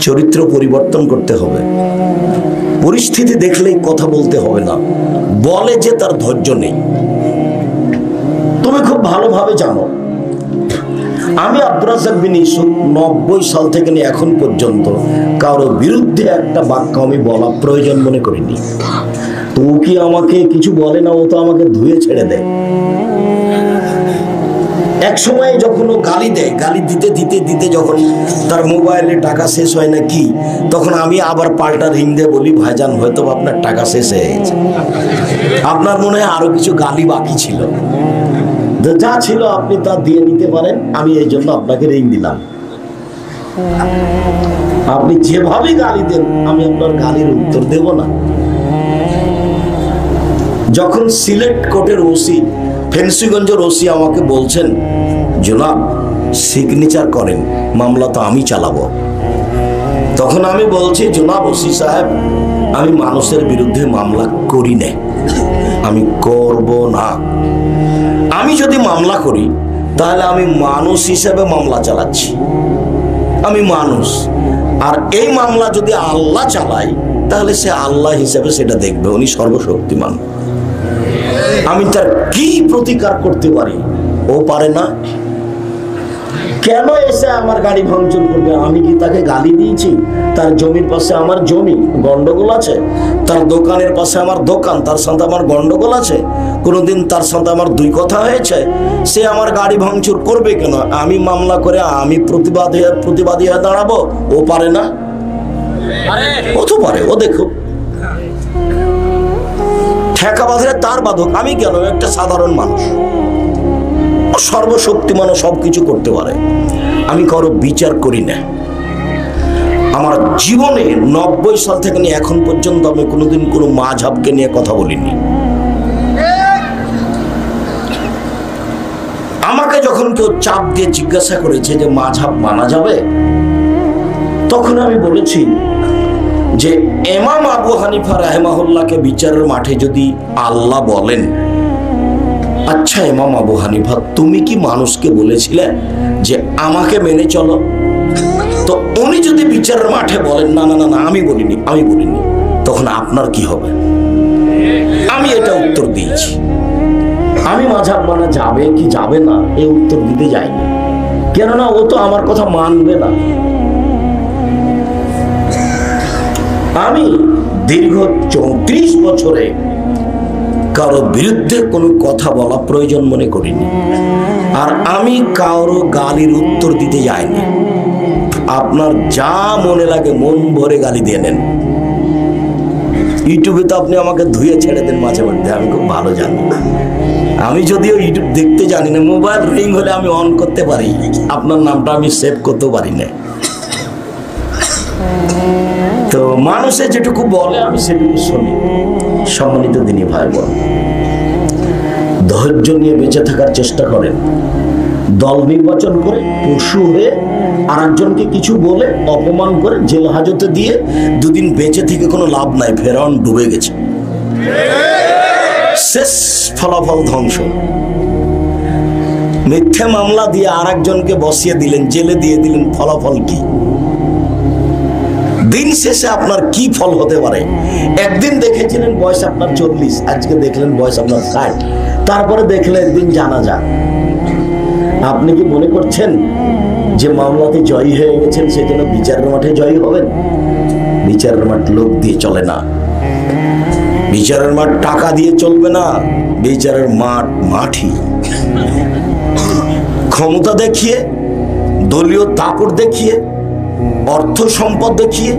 চরিত্র পরিবর্তন করতে হবে। পরিস্থিতি দেখলেই কথা বলতে হবে না, বলে যে তার ধৈর্য নেই। তুমি খুব ভালোভাবে জানো আমি আব্দুর রাজ্জাক বিন ইউসুফ 90 সাল থেকে নিয়ে এখন পর্যন্ত কারো বিরুদ্ধে একটা বাক্য আমি বলা প্রয়োজন মনে করিনি। তো ও কি আমাকে কিছু বলে না, ও তো আমাকে ধুয়ে ছেড়ে দেয়। এক সময় যখন ও গালি দেয়, গালি দিতে দিতে দিতে যখন তার মোবাইলে টাকা শেষ হয় না কি, তখন আমি আবার পাল্টা রিং দিয়ে বলি, ভাইজান হয়তো আপনার টাকা শেষ হয়ে গেছে, আপনার মনে হয় আরো কিছু গালি বাকি ছিল, যা ছিল আপনি তা দিয়ে নিতে পারেন, আমি এই জন্য আপনাকে রিং দিলাম। আপনি যেভাবে গালি দেন আমি আপনার গালির উত্তর দেব না। যখন সিলেট কোর্টের ওসি, ফেন্সিগঞ্জের ওসি আমাকে বলছেন, জনাব সিগনেচার করেন, মামলা তো আমি চালাবো, তখন আমি বলছি, জনাব ওসি সাহেব, আমি মানুষের বিরুদ্ধে মামলা করি না, আমি করব না। আমি যদি মামলা করি তাহলে আমি মানুষ হিসেবে মামলা চালাচ্ছি, আমি মানুষ। আর এই মামলা যদি আল্লাহ চালায় তাহলে সে আল্লাহ হিসেবে সেটা দেখবে, উনি সর্বশক্তিমান। আমি তার কি প্রতিকার করতে পারি, ও পারে না। কেন এসে আমার গাড়ি ভাঙচুর করবে? আমি কি তাকে গালি দিয়েছি? তার জমির পাশে আমার জমি, গন্ডগোল আছে। তার দোকানের পাশে আমার দোকান, তার সাথে আমার গন্ডগোল আছে। কোনোদিন তার সাথে আমার দুই কথা হয়েছে? সে আমার গাড়ি ভাঙচুর করবে কেন? আমি মামলা করে আমি প্রতিবাদী হয়ে দাঁড়াবো, ও পারে না? ও তো পারে, ও দেখো ঠেকা বাঁধলে তার বাধক, আমি কেন? একটা সাধারণ মানুষ, ও সর্বশক্তিমান, সবকিছু করতে পারে। আমি কারো বিচার করি না। আমার জীবনে 90 সাল থেকে নিয়ে এখন পর্যন্ত আমি কোনোদিন কোনো মাযহাবকে নিয়ে কথা বলিনি। আমাকে যখন কেউ চাপ দিয়ে জিজ্ঞাসা করেছে যে মাযহাব মানা যাবে, তখন আমি বলেছি যে ইমাম আবু হানিফা রাহিমাহুল্লাহকে বিচারের মাঠে যদি আল্লাহ বলেন, আচ্ছা ইমাম আবু হানিফা, তুমি কি মানুষকে বলেছিলে যে আমাকে মেনে চলো? তো উনি যদি বিচারের মাঠে বলেন, না না না না আমি বলিনি, তখন আপনার কি হবে? আমি এটা উত্তর দিয়েছি। আমি মাযহাব মানা যাবে কি যাবে না এই উত্তর দিতে যাইনি, কেননা ও তো আমার কথা মানবে না। আমি দীর্ঘ 34 বছরে কারো বিরুদ্ধে কোনো কথা বলা প্রয়োজন মনে করিনি, আর আমি কারো গালির উত্তর দিতে যাইনি। আপনার যা মনে লাগে মন ভরে গালি দিয়ে নেন। ইউটিউবে তো আপনি আমাকে ধুয়ে ছেড়ে দেন মাঝে মধ্যে, আমি খুব ভালো জানি। আমি যদিও ইউটিউব দেখতে জানি না, মোবাইল রিং হলে আমি অন করতে পারি, আপনার নামটা আমি সেভ করতে পারি না। তো মানুষে যেটুকু বলে আমি সেটুকু শুনি। সম্মানিত দিনী ভাই বোন, ধৈর্য নিয়ে বেঁচে থাকার চেষ্টা করেন। দল নির্বাচন করে পশু হয়ে আরেকজনকে কিছু বলে অপমান করে জেল হাজতে দিয়ে দুদিন বেঁচে থেকে কোনো লাভ নাই। ফেরাউন ডুবে গেছে, শেষ ফলাফল ধ্বংস। মিথ্যে মামলা দিয়ে আরেকজনকে বসিয়ে দিলেন, জেলে দিয়ে দিলেন, ফলাফল কি? দিন শেষে আপনার কি ফল হতে পারে? একদিন দেখেছিলেন বয়স আপনার 40, আজকে দেখলেন বয়স আপনার 60, তারপরে দেখলেন একদিন জানাজা। আপনি কি মনে করছেন যে মামলাতে জয়ী হয়ে গেছেন সেজন্য বিচারের মাঠে জয়ী হবেন? বিচারের মাঠ লোক দিয়ে চলে না, বিচারের মাঠ টাকা দিয়ে চলবে না, বিচারের মাঠ মাঠই। ক্ষমতা দেখিয়ে, দলীয় দাপট দেখিয়ে, অর্থ সম্পদ দেখিয়ে,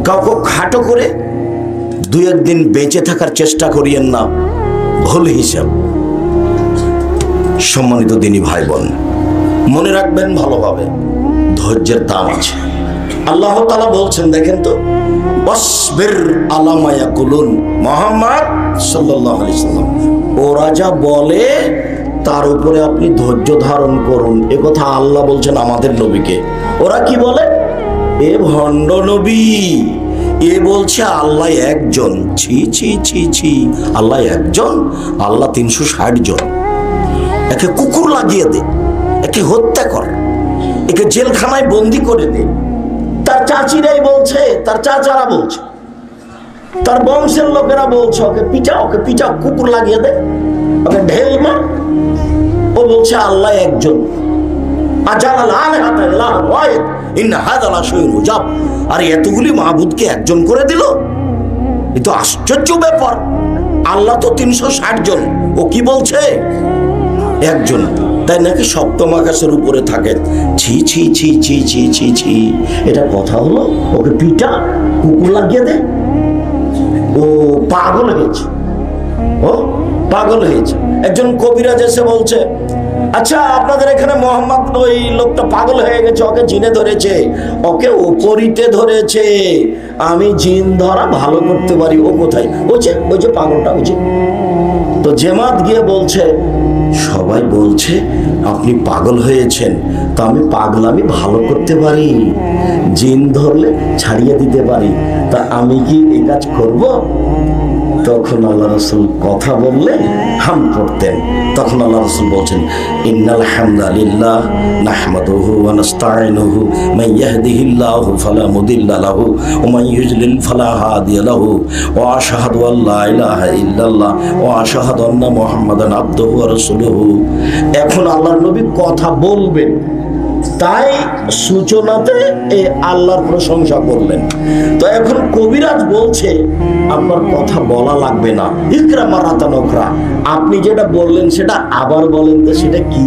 কাউকে খাটো করে দুই একদিন বেঁচে থাকার চেষ্টা করিয়েন না, ভুল হিসাব। সম্মানিত দিনী ভাই বোন, মনে রাখবেন ভালোভাবে, ধৈর্যের দাম আছে। আল্লাহ তাআলা বলছেন, দেখেন তো, ওয়াসবির আলা মা ইয়াকুলুন, মুহাম্মদ সাল্লাল্লাহু আলাইহি সাল্লাম, ওরা যা বলে তার উপরে আপনি ধৈর্য ধারণ করুন। এ কথা আল্লাহ বলছেন আমাদের নবীকে। ওরা কি বলে? এ ভণ্ড নবী, এ বলছে আল্লাহ একজন। ছি ছি ছি ছি, আল্লাহ একজন? আল্লাহ 360 জন। একে কুকুর লাগিয়ে দে, একে হত্যা কর, একে জেলখানায় বন্দি করে দে, তার চাচিরাই বলছে, তার চাচারা বলছে, তার বংশের লোকেরা বলছে ওকে পিটা, কুকুর লাগিয়ে দে, ওকে ঢেল মার। ও বলছে আল্লাহ একজন। আর এতগুলি মাহবুদকে একজন করে দিল, এ তো আশ্চর্য ব্যাপার। আল্লাহ তো 360 জন, ও কি বলছে একজন। তাই নাকি সপ্তম আকাশের উপরে থাকে। ছি ছি ছি ছি ছি ছি ছি, এটা কথা হলো? ওকে পিটা, কুকুর লাগিয়ে দে। ও পাগল হয়েছে, ও পাগল হয়েছে। একজন কবিরাজ এসে বলছে, আচ্ছা আপনাদের এখানে মোহাম্মদ ওই লোকটা পাগল হয়ে গেছে, ওকে জিনে ধরেছে, ওকে উপরিতে ধরেছে। আমি জিন ধরা ভালো করতে পারি। ও কোথায়? ওই যে পাগলটা, ওই যে। তো জেমাত গিয়ে বলছে, সবাই বলছে আপনি পাগল হয়েছেন, তো আমি পাগলামি ভালো করতে পারি, জিন ধরলে ছাড়িয়ে দিতে পারি, তা আমি কি এই কাজ করব? তখন আল্লাহ রাসূল কথা বললেন, হাম পড়তেন। তখন আল্লাহ রাসূল বলছেন, ইন্নাল হামদালিল্লাহ নাহমাদুহু ওয়া নাস্তাঈনুহু মান ইয়াহদিহিল্লাহু ফালা মুদিল্লা লাহু ওয়া মান ইউদ্লিল ফালা হাদিয়া লাহু ওয়া আশহাদু আল্লা ইলাহা ইল্লাল্লাহ ওয়া আশহাদু আন্না মুহাম্মাদান আবদুহু ওয়া রাসূলুহু। এখন আল্লাহর নবী কথা বলবেন, তাই সূচনাতে এই আল্লাহর প্রশংসা করলেন। তো এখন কবিরাজ বলছে আপনার কথা বলা লাগবে না, ইকরা মারাতান উখরা, আপনি যেটা বললেন সেটা আবার বলেন তো, সেটা কি?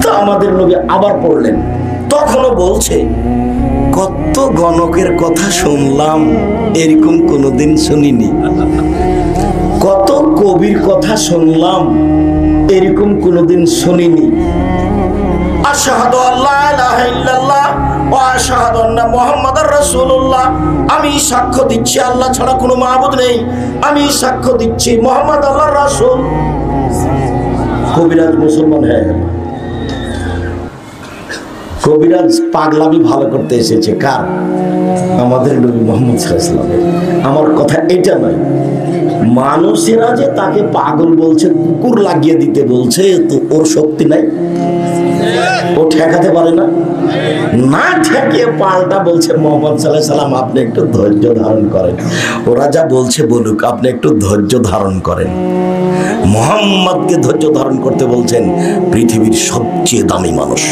তো আমাদের নবী আবার পড়লেন। তখনও বলছে, কত গণকের কথা শুনলাম, এরকম কোনোদিন শুনিনি। কত কবির কথা শুনলাম, এরকম কোনোদিন শুনিনি। আশহাদু আল্লা ইলাহা ইল্লাল্লাহ ওয়া আশহাদু আন্না মুহাম্মাদার রাসূলুল্লাহ, আমি সাক্ষ্য দিচ্ছি আল্লাহ ছাড়া কোনো মাবুদ নেই, আমি সাক্ষ্য দিচ্ছি মুহাম্মদ আল্লাহর রাসূল। কবিরাজ মুসলমান হয়ে গেল। কবিরাজ পাগলামি ভালো করতে এসেছে কার? আমাদের নবী মুহাম্মদ সাল্লাল্লাহু আলাইহি ওয়াসাল্লাম। আমার কথা এটা নয়, মানুষেরা যে তাকে পাগল বলছে, কুকুর লাগিয়ে দিতে বলছে, তো ওর শক্তি নাই, ও ঠেকাতে পারে না। না ঠেকিয়ে পাল্টা বলছে মুহাম্মদ সাল্লাল্লাহু আলাইহি ওয়াসাল্লাম আপনি একটু ধৈর্য ধারণ করেন, ওরা যা বলছে বলুক, আপনি একটু ধৈর্য ধারণ করেন। মুহাম্মদকে ধৈর্য ধারণ করতে বলছেন পৃথিবীর সবচেয়ে দামি মানুষ,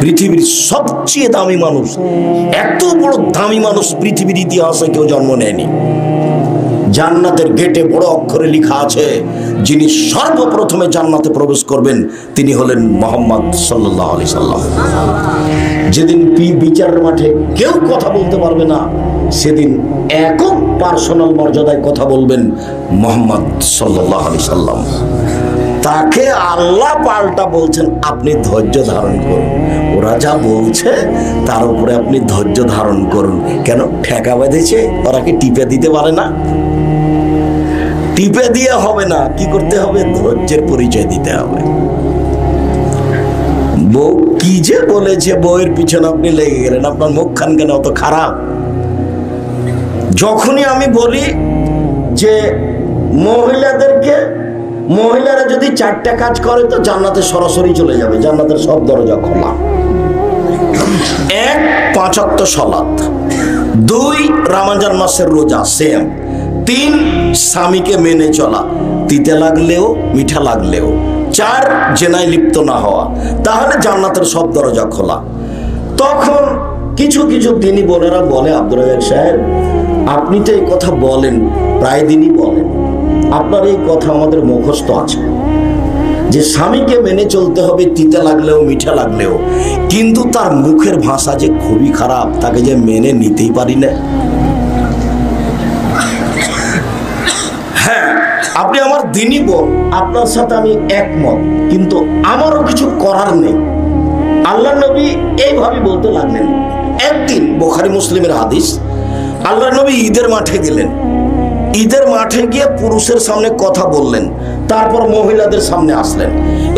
পৃথিবীর সবচেয়ে দামি মানুষ। এত বড় দামি মানুষ পৃথিবীর ইতিহাসে কেউ জন্ম নেয়নি। জান্নাতের গেটে বড় অক্ষরে লেখা আছে, যিনি সর্বপ্রথমে জান্নাতে প্রবেশ করবেন তিনি হলেন মুহাম্মদ সাল্লাল্লাহু আলাইহি সাল্লাম। যেদিন বিচারের মাঠে কেউ কথা বলতে পারবে না, সেদিন একক পার্সোনাল মর্যাদায় কথা বলবেন মুহাম্মদ সাল্লাল্লাহু আলাইহি সাল্লাম। তাকে আল্লাহ পাল্টা বলছেন আপনি ধৈর্য ধারণ করুন, ওরা যা বলছে তার উপরে আপনি ধৈর্য ধারণ করুন। কেন? ঠেকা বেঁধেছে, ওরা কি টিপে দিতে পারে না? টিপে দিয়ে হবে না, কি করতে হবে? ধৈর্যের পরিচয় দিতে হবে। বউ কি যে বলেছে, বউয়ের পিছনে আপনি লেগে গেলেন, আপনার মুখখান কেন অত খারাপ? যখনই আমি বলি যে মহিলারা যদি 4টা কাজ করে তো জান্নাতে সরাসরি চলে যাবে, জান্নাতের সব দরজা খোলা। 1 5 ওয়াক্ত সালাত, 2 রমজান মাসের রোজা সেম, 3 স্বামীকে মেনে চলা, তিতে লাগলেও মিঠা লাগলেও, 4 জেনায় লিপ্ত না হওয়া, তাহলে জান্নাতের সব দরজা খোলা। তখন কিছু কিছু দিনী বোনেরা বলে, আব্দুর রাজ্জাক সাহেব আপনি তো এই কথা বলেন, প্রায় দিনই বলেন, আপনার এই কথা আমাদের মুখস্থ আছে যে স্বামীকে মেনে চলতে হবে তিতে লাগলেও মিঠা লাগলেও, কিন্তু তার মুখের ভাষা যে খুবই খারাপ, তাকে যে মেনে নিতেই পারি না। হ্যাঁ আপনি আমার দিনই বোন, আপনার সাথে আমি একমত, কিন্তু আমারও কিছু করার নেই। আল্লাহ নবী এইভাবে বলতে লাগলেন। একদিন বুখারী মুসলিমের হাদিস, আল্লাহ নবী ঈদের মাঠে গেলেন, ঈদের মাঠে গিয়ে পুরুষের সামনে কথা বললেন, তারপর মহিলাদের সামনে আসলেন,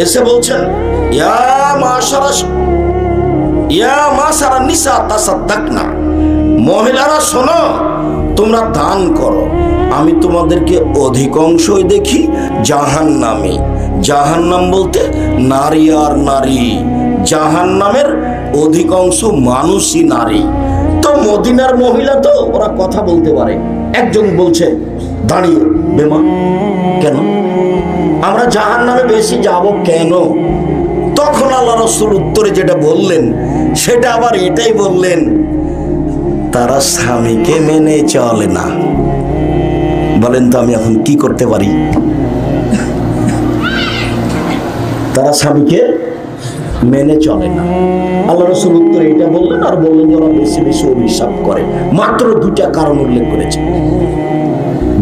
এসে বলছেন ইয়া মাশারা নিসা তাসাদ্দাকনা, মহিলারা শোনো তোমরা দান করো, আমি তোমাদেরকে অধিকাংশই দেখি জাহান্নামী। জাহান্নাম বলতে নারী আর নারী, জাহান্নামের অধিকাংশ মানুষই নারী। তো মদিনার মহিলা তো ওরা কথা বলতে পারে। একজন বলছে দাঁড়িয়ে, বেমা কেন আমরা জাহান্নামে বেশি যাব কেন? তখন আল্লাহ রাসূল উত্তরে যেটা বললেন সেটা আবার এটাই বললেন, তারা স্বামীকে মেনে চলে না। বলেন তো আমি এখন কি করতে পারি? তারা স্বামীকে মেনে চলে না। আল্লাহ রাসূল উত্তরে এটা বললেন, আর বললেন ওরা বেশি বেশি অভিশাপ করে। মাত্র দুইটা কারণ উল্লেখ করেছে।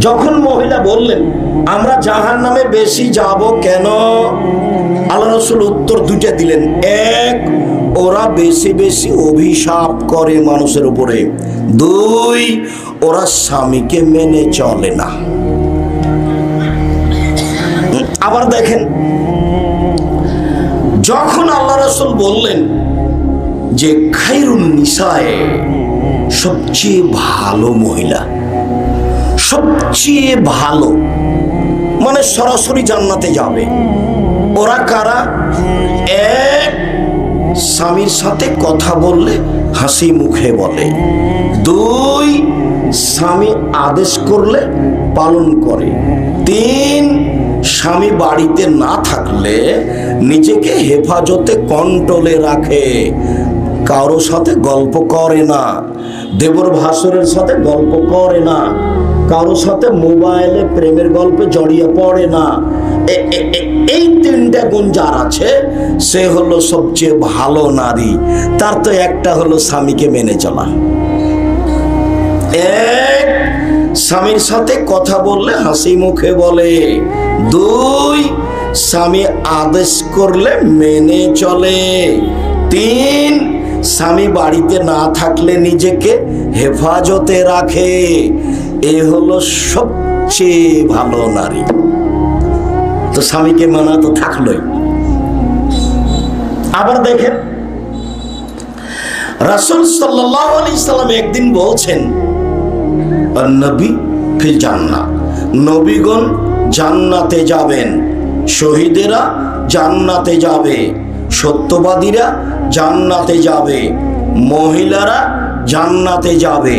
যখন মহিলা বললেন আমরা জাহান্নামে বেশি যাব কেন, আল্লাহ রাসূল উত্তর দুইটা দিলেন। এক, ওরা বেশি বেশি অভিশাপ করে মানুষের উপরে। দুই, ওরা স্বামীকে মেনে চলে না। আবার দেখেন, যখন আল্লাহ রাসূল বললেন যে খায়রুন নিসায়ে, সবচেয়ে ভালো মহিলা, সবচেয়ে ভালো মানে সরাসরি জান্নাতে যাবে, ওরা কারা? এক, স্বামীর সাথে কথা বললে হাসি মুখে বলে। দুই, স্বামী আদেশ করলে পালন করে। তিন, স্বামী বাড়িতে না থাকলে নিজেকে হেফাজতে কন্ট্রোলে রাখে, কারো সাথে গল্প করে না, দেবর ভাসুরের সাথে গল্প করে না, কারো সাথে মোবাইলে প্রেমের গল্পে জড়িয়ে পড়ে না। এই তিনটা গুণ যার আছে সে হলো সবচেয়ে ভালো নারী। তার তো একটা হলো স্বামীকে মেনে চলা। এক, স্বামীর সাথে কথা বললে হাসি মুখে বলে। দুই, স্বামী আদেশ করলে মেনে চলে। তিন, স্বামী বাড়িতে না থাকলে নিজেকে হেফাজতে রাখে। এ হলো সবচেয়ে ভালো নারী। তো স্বামীকে মানা তো থাকলোই। আবার দেখেন, রাসূল সাল্লাল্লাহু আলাইহি সাল্লাম একদিন বলছেন, নবী ফিল জান্নাহ, নবীগণ জান্নাতে যাবেন, শহীদেরা জান্নাতে যাবে, সত্যবাদীরা জান্নাতে যাবে, মহিলারা জান্নাতে যাবে।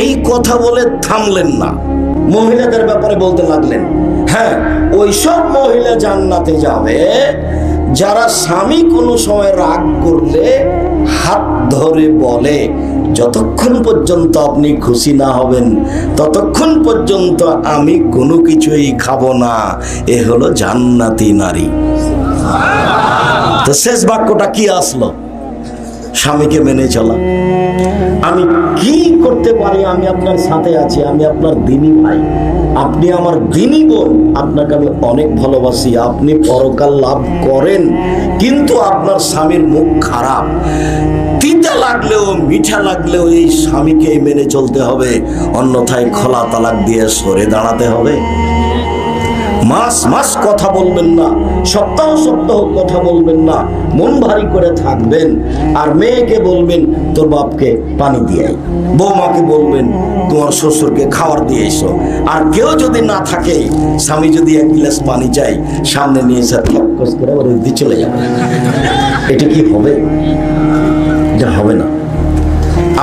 এই কথা বলে থামলেন না, মহিলাদের ব্যাপারে বলতে লাগলেন, হ্যাঁ ওইসব মহিলা জান্নাতে যাবে যারা স্বামী কোনো সময় রাগ করলে হাত ধরে বলে, যতক্ষণ পর্যন্ত আপনি খুশি না হবেন ততক্ষণ পর্যন্ত আমি কোনো কিছুই খাবো না। এ হলো জান্নাতি নারী। তো শেষ বাক্যটা কি আসলো? স্বামীকে মেনে চলা। আমি কি করতে পারি? আমি আপনার সাথে আছি, আমি আপনার দিনী ভাই, আপনি আমার দিনী বোন, আপনাকে আমি অনেক ভালোবাসি, আপনি পরকাল লাভ করেন, কিন্তু আপনার স্বামীর মুখ খারাপ, তিতা লাগলেও মিঠা লাগলেও এই স্বামীকে মেনে চলতে হবে, অন্যথায় খোলা তালাক দিয়ে সরে দাঁড়াতে হবে। মাস মাস কথা বলবেন না, সপ্তাহ সপ্তাহ কথা বলবেন না, মন ভারী করে থাকবেন। আর মেয়েকে বলবেন তোর বাপকে পানি দিয়ে আয়, বৌমাকে বলবেন তোমার শ্বশুরকে খাবার দিয়ে এসো। আর কেউ যদি না থাকে, স্বামী যদি এক গ্লাস পানি চাই, সামনে নিয়ে এসে ঠকস করে ওর দিয়ে চলে যাবে। এটা কি হবে? এটা হবে না।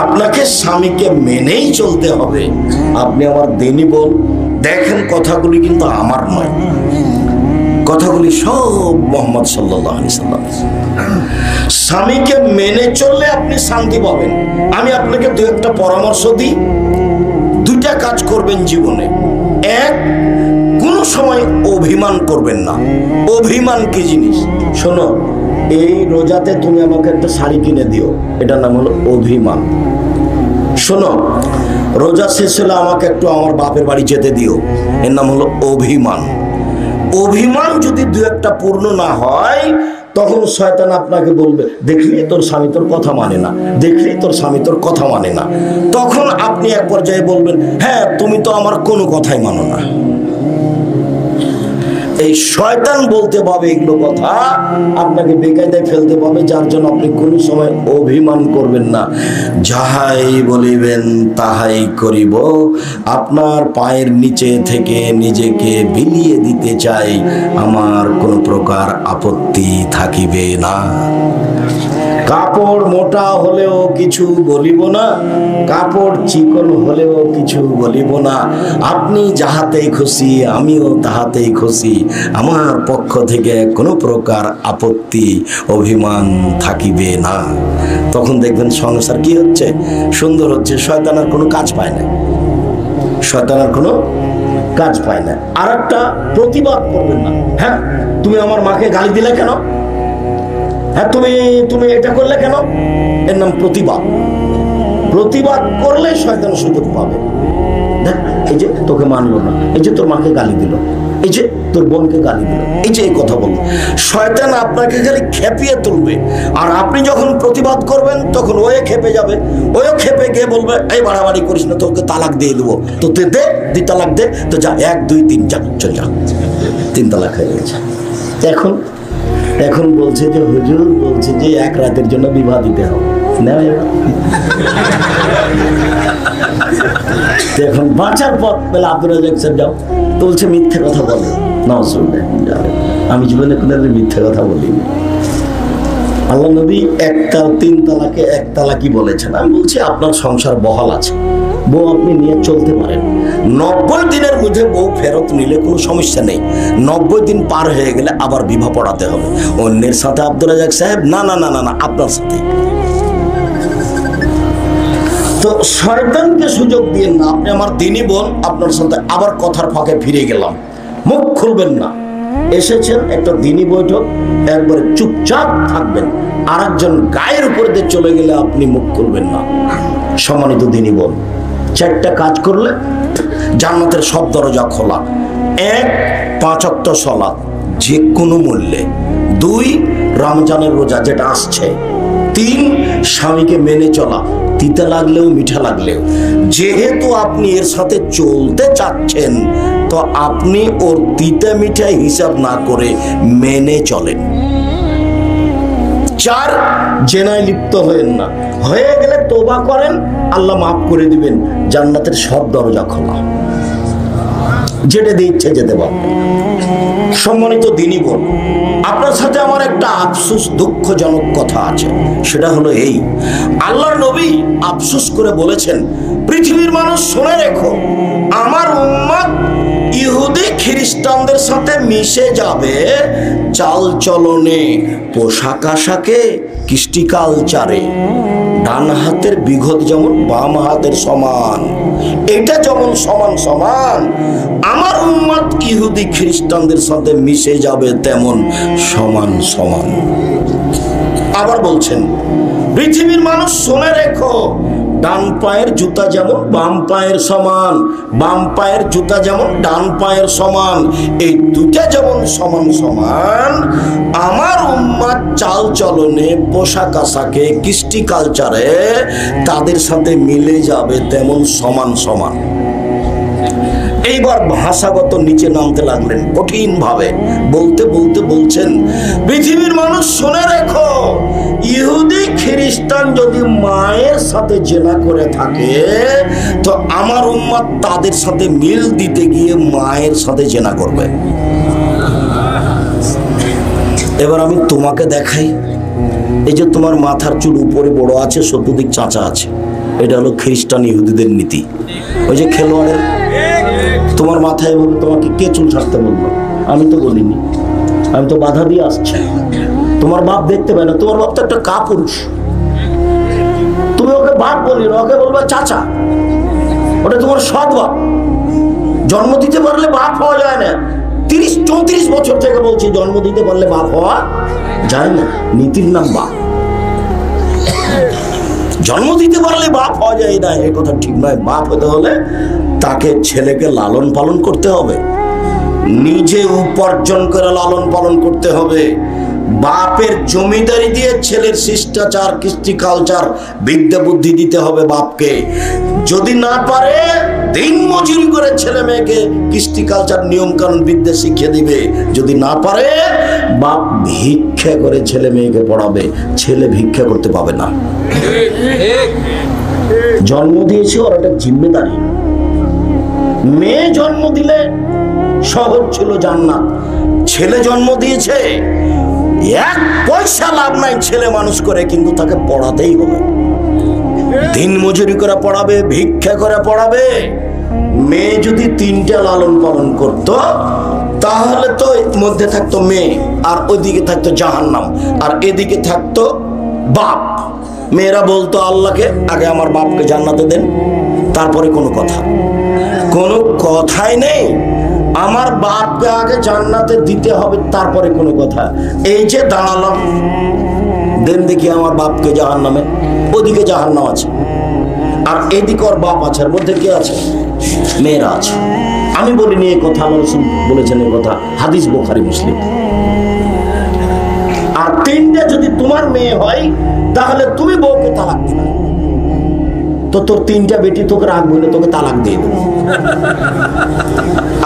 আপনাকে স্বামীকে মেনেই চলতে হবে। আপনি আমার দিনী বোন। দেখেন, কথাগুলি কিন্তু আমার নয়, কথাগুলি সব মুহাম্মদ সাল্লাল্লাহু আলাইহি সাল্লাম। স্বামীকে মেনে চললে আপনি শান্তি পাবেন। আমি আপনাকে দু একটা পরামর্শ দিই। দুইটা কাজ করবেন জীবনে। এক, কোনো সময় অভিমান করবেন না। অভিমান কি জিনিস? শোনো, এই রোজাতে তুমি আমাকে একটা শাড়ি কিনে দিও, এটার নাম হলো অভিমান। শোনো, রোজা শেষ হলে আমাকে একটু আমার বাপের বাড়ি যেতে দিও, এর নাম হলো অভিমান। অভিমান যদি দু একটা পূর্ণ না হয়, তখন শয়তান আপনাকে বলবে, দেখলি তোর স্বামী তোর কথা মানে না, দেখলি তোর স্বামী তোর কথা মানে না। তখন আপনি এক পর্যায়ে বলবেন, হ্যাঁ তুমি তো আমার কোনো কথাই মানো না। এই শয়তান বলতে পাবে এগুলো কথা, আপনাকে বেকায়দায় ফেলতে পাবে, যার জন্য আপনি কোনো সময় অভিমান করবেন না। যাহাই বলিবেন তাহাই করিব, আপনার পায়ের নিচে থেকে নিজেকে বিলিয়ে দিতে চাই, আমার কোনো প্রকার আপত্তি থাকিবে না। কাপড় মোটা হলেও কিছু বলিব না, কাপড় চিকন হলেও কিছু বলিব না, আপনি যাহাতেই খুশি আমিও তাহাতেই খুশি, আমার পক্ষ থেকে কোনো প্রকার আপত্তি অভিমান থাকিবে না। তখন দেখবেন সংসার কি হচ্ছে, সুন্দর হচ্ছে। শয়তান আর কোনো কাজ পায় না, শয়তান আর কোনো কাজ পায় না। আর একটা, প্রতিবাদ করবেন না। হ্যাঁ, তুমি আমার মাকে গালি দিলে কেন? হ্যাঁ, তুমি এটা করলে কেন? এর নাম প্রতিবাদ। প্রতিবাদ করলে শয়তান সুযোগ পাবে। দেখ, এই যে তোকে মানলো না, এই যে তোর মাকে গালি দিল, এই যে তোর বোনকে গালি দিল, এই যে এই কথা বললো, শয়তান আপনাকে খালি খেপিয়ে তুলবে। আর আপনি যখন প্রতিবাদ করবেন তখন ওয়ে খেপে যাবে, ওয়ে খেপে গিয়ে বলবে এই বাড়াবাড়ি করিস না, তোকে তালাক দিয়ে দেবো। তো দে, 2 তালাক দে, তো যা 1 2 3 যা, চল যা, 3 তালাক হয়ে গেছে। এখন বলছে যে হুজুর বলছে যে 1 রাতের জন্য বিবাহ দিতে হবে না। এখন বাঁচার পথ পেলে আব্দুর রাজ্জাক স্যার যাও, তো বলছে মিথ্যে কথা বলে না। আমি জীবনে কোনো মিথ্যে কথা বলিনি। আল্লাহ নবী 3 তালাকে 1 তালাকই বলেছেন। আমি বলছি আপনার সংসার বহাল আছে, বউ আপনি নিয়ে চলতে পারেন। 90 দিনের মধ্যে বউ ফেরত নিলে কোনো সমস্যা নেই। 90 দিন পার হয়ে গেলে আবার বিবাহ পড়াতে হবে। অন্যের সাথে আব্দুর রাজ্জাক সাহেব না না না না না, আপনার সাথে। তো শয়তানকে সুযোগ দিয়ে না, আপনি আমার দিনই বোন, আপনার সাথে আবার কথার ফাঁকে ফিরে গেলাম, মুখ খুলবেন না। এসেছেন একটা দিনই বৈঠক, একবারে চুপচাপ থাকবেন। আর একজন গায়ের উপর দিয়ে চলে গেলে আপনি মুখ খুলবেন না। সম্মানিত দিনই বোন, 4টা কাজ করলে জান্নাতের সব দরজা খোলা। 1 5 ওয়াক্ত সালাত যে কোনো মূল্যে। 2 রমজানের রোজা যেটা আসছে। 3 স্বামীকে মেনে চলা, তিতা লাগলেও মিঠা লাগলেও। যেহেতু আপনি এর সাথে চলতে চাচ্ছেন, তো আপনি ওর তিতা মিঠা হিসাব না করে মেনে চলেন। 4 জেনায় লিপ্ত হয়েন না, হয়ে গেলে তওবা করেন, আল্লাহ মাফ করে দিবেন। জান্নাতের সব দরজা খোলা, যেটা দিয়ে ইচ্ছে যেতে পারবেন। সম্মানিত দিনী বোন, আপনার সাথে আমার একটা আফসোস, দুঃখজনক কথা আছে। সেটা হলো এই, আল্লাহর নবী আফসোস করে বলেছেন, পৃথিবীর মানুষ শুনে রেখো, আমার উম্মত ইহুদি খ্রিস্টানদের সাথে মিশে যাবে চাল চলনে, পোশাক আশাকে, কৃষ্টি কালচারে। ডান হাতের বিঘত যেমন বাম হাতের সমান, এটা যেমন সমান সমান, আমার উম্মত ইহুদি খ্রিস্টানদের সাথে মিশে যাবে তেমন সমান সমান। আবার বলছেন, পৃথিবীর মানুষ শুনে রেখো, ডান পায়ের জুতা যেমন বাম পায়ের সমান, বাম পায়ের জুতা যেমন ডান পায়ের সমান, এই দুটা যেমন সমান সমান, আমার উম্মত চাল চলনে, পোশাক আশাকে, কৃষ্টি কালচারে তাদের সাথে মিলে যাবে তেমন সমান সমান। এইবার ভাষাগত নিচে নামতে লাগলেন কঠিন ভাবে, বলতে বলতে বলছেন, পৃথিবীর মানুষ শুনে রেখো, ইহুদি খ্রিস্টান যদি মায়ের সাথে জেনা করে থাকে, তো আমার উম্মত তাদের সাথে মিল দিতে গিয়ে মায়ের সাথে জেনা করবে। এবার আমি তোমাকে দেখাই, এই যে তোমার মাথার চুল উপরে বড় আছে, চতুর্দিক চাঁচা আছে, এটা হলো খ্রিস্টান ইহুদিদের নীতি। ওই যে খেলোয়াড়ের, তোমার মাথায় এভাবে তোমাকে কে চুল ছাড়তে বললো? আমি তো বলিনি, আমি তো বাধা দিয়ে আসছি। তোমার বাপ দেখতে পায় না, তোমার বাপ তো একটা কাপুরুষ। তুমি ওকে বাপ বলি না, ওকে বলবা চাচা, ওটা তোমার সৎ বাপ। জন্ম দিতে পারলে বাপ হওয়া যায় না। 30-34 বছর থেকে বলছি, জন্ম দিতে পারলে বাপ হওয়া যায় না। নীতির নাম বাপ। জন্ম দিতে পারলে বাপ হওয়া যায় না, এ কথা ঠিক নয়। বাপ হতে হলে তাকে, ছেলেকে লালন পালন করতে হবে, নিজে উপার্জন করে লালন পালন করতে হবে। বাপের জমিদারি দিয়ে ছেলের শিষ্টাচার, কৃষ্টি, কালচার, বিদ্যা বুদ্ধি দিতে হবে বাপকে। যদি না পারে দিন মজুরি করে ছেলে মেয়েকে কৃষ্টি, কালচার, নিয়ম কানুন, বিদ্যা শিখিয়ে দিবে। যদি না পারে বাপ ভিক্ষা করে ছেলে মেয়েকে পড়াবে। ছেলে ভিক্ষা করতে পাবে না। জন্ম দিয়েছে ওর একটা জিম্মেদারি। মেয়ে জন্ম দিলে সহজ ছিল জান্নাত, ছেলে জন্ম দিয়েছে এক পয়সা লাভ নাই ছেলে মানুষ করে, কিন্তু তাকে পড়াতেই হবে। দিন মজুরি করে পড়াবে, ভিক্ষা করে পড়াবে। মেয়ে যদি তিনটা লালন পালন করত তাহলে তো মধ্যে থাকতো মেয়ে, আর ওইদিকে থাকতো জাহান্নাম, আর এদিকে থাকতো বাপ। মেয়েরা বলতো আল্লাহকে আগে আমার বাপকে জান্নাতে দেন, তারপরে কোনো কথা। কোনো কথাই নেই, আমার বাপকে আগে জান্নাতে দিতে হবে তারপরে কোনো কথা। এই যে দাঁড়ালাম, দেন দেখি আমার বাপকে জাহান্নামে। ওদিকে জাহান্নাম আছে আর এদিকে ওর বাপ আছে, এর মধ্যে কে আছে? মেয়েরা আছে। আমি বলিনি এই কথা, আল্লাহ রাসূল বলেছেন এই কথা, হাদিস বুখারী মুসলিম। আর তিনটা যদি তোমার মেয়ে হয় তাহলে তুমি বউকে তালাক দিবে, তো তোর তিনটা বেটি তোকে রাখবে না, তোকে তালাক দিয়ে দেবে।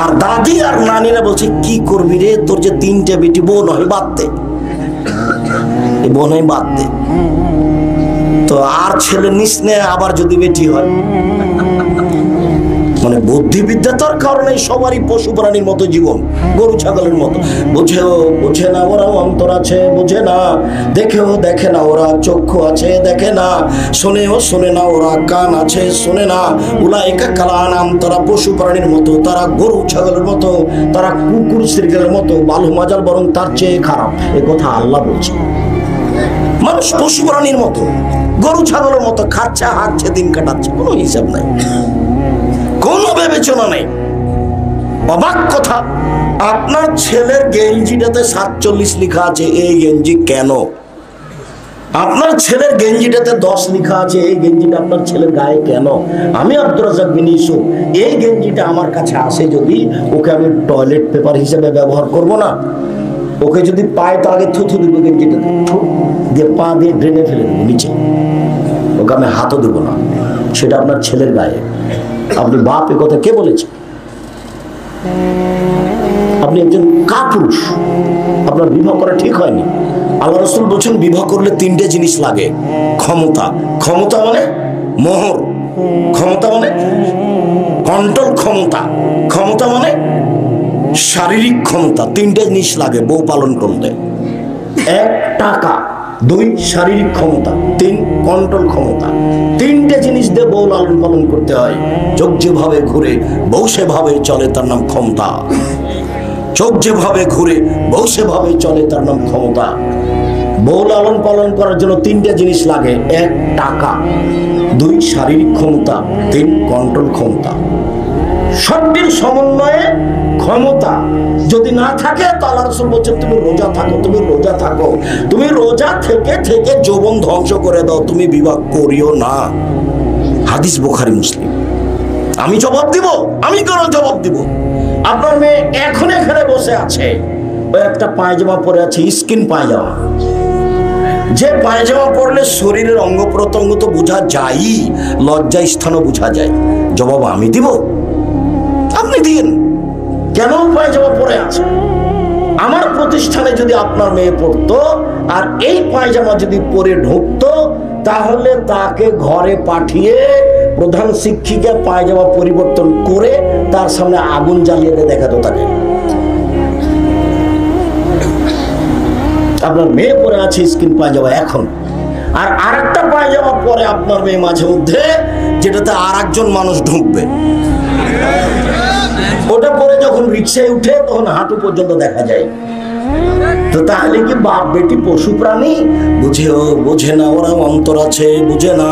আর দাদি আর নানিরা বলছে কি করবি রে, তোর যে তিনটা বেটি, বউ নয় বাদ দে, বউ নয় বাদ দে। তো আর ছেলে নিস নে, আবার যদি বেটি হয়। মানে বুদ্ধিবিদ্যা তার কারণে সবারই পশু প্রাণীর মতো জীবন, গরু ছাগলের মতো। বুঝেও বোঝে না, ওরা অন্তর আছে বোঝে না, দেখেও দেখে না, ওরা চক্ষু আছে দেখে না, শোনেও শোনে না, ওরা কান আছে শোনে না। উলাইকা কালানাম, তারা পশু প্রাণীর মতো, তারা গরু ছাগলের মতো, তারা কুকুর শৃগালের মতো, বালু মাজাল বরং তার চেয়ে খারাপ। এ কথা আল্লাহ বলছে। মানুষ পশু প্রাণীর মতো, গরু ছাগলের মতো, খাচ্ছে হাঁটছে, দিন কাটাচ্ছে, কোনো হিসাব নাই, কোনো বিবেচনা নেই। অবাক কথা, আপনার ছেলের গেঞ্জিটাতে 47 লেখা আছে, এই গেঞ্জি কেন? আপনার ছেলের গেঞ্জিটাতে 10 লেখা আছে, এই গেঞ্জিটা আপনার ছেলের গায়ে কেন? আমি আব্দুর রাজ্জাক বিন ইউসুফ, এই গেঞ্জিটা আমার কাছে আসে যদি, ওকে আমি টয়লেট পেপার হিসেবে ব্যবহার করব না। ওকে যদি পায় তো আগে থুথু দিব গেঞ্জিটাতে, দিয়ে পা দিয়ে ড্রেনে ফেলে দেবো নিচে, ওকে আমি হাতও দেবো না। সেটা আপনার ছেলের গায়ে। আপনি বাপ, এ কথা কে বলেছে? আপনি একজন কাপুরুষ, আপনার বিবাহ করা ঠিক হয়নি। আল্লাহ রাসূল বলছেন বিবাহ করলে তিনটে জিনিস লাগে। ক্ষমতা, ক্ষমতা মানে মোহর, ক্ষমতা মানে কন্ট্রোল, ক্ষমতা, ক্ষমতা মানে শারীরিক ক্ষমতা। তিনটে জিনিস লাগে বউ পালন করতে। 1 টাকা, 2 শারীরিক ক্ষমতা, 3 কন্ট্রোল ক্ষমতা। তিনটে জিনিস দিয়ে বউ লালন পালন করতে হয়। চোখ যেভাবে ঘুরে বউ সেভাবে চলে, তার নাম ক্ষমতা। চোখ যেভাবে ঘুরে বউ সেভাবে চলে, তার নাম ক্ষমতা। বউ লালন পালন করার জন্য তিনটে জিনিস লাগে। 1 টাকা, 2 শারীরিক ক্ষমতা, 3 কন্ট্রোল ক্ষমতা। সবটির সমন্বয়ে ক্ষমতা যদি না থাকে, তো আল্লাহ রাসূল বলছেন তুমি রোজা থাকো, তুমি রোজা থাকো, তুমি রোজা থেকে থেকে যৌবন ধ্বংস করে দাও, তুমি বিবাহ করিও না। হাদিস বুখারী মুসলিম। আমি জবাব দিব? আমি কেন জবাব দিব? আপনার মেয়ে এখন এখানে বসে আছে, ওই একটা পায়জামা পরে আছে, স্কিন পায়জামা। যে পায়জামা পরলে শরীরের অঙ্গ প্রত্যঙ্গ তো বোঝা যায়, লজ্জা স্থানও বোঝা যায়। জবাব আমি দিব? আপনি দিন। কেন পায়জামা পরে আছে? আমার প্রতিষ্ঠানে যদি আপনার মেয়ে পড়তো আর এই পায়জামা যদি পরে ঢুকতো, তাহলে তাকে ঘরে পাঠিয়ে প্রধান শিক্ষিকা পায়জামা পরিবর্তন করে তার সামনে আগুন জ্বালিয়ে দিয়ে দেখাতো তাকে। আপনার মেয়ে পরে আছে স্কিন পায়জামা এখন, আর আরেকটা পায়জামা পরে আপনার মেয়ে মাঝে মধ্যে, যেটাতে আর একজন মানুষ ঢুকবে। ওটা পরে যখন রিক্সায় উঠে তখন হাঁটু পর্যন্ত দেখা যায়। তো তাহলে কি বাপ বেটি পশু প্রাণী? বুঝেও বোঝে না, ওরা অন্তর আছে বুঝে না,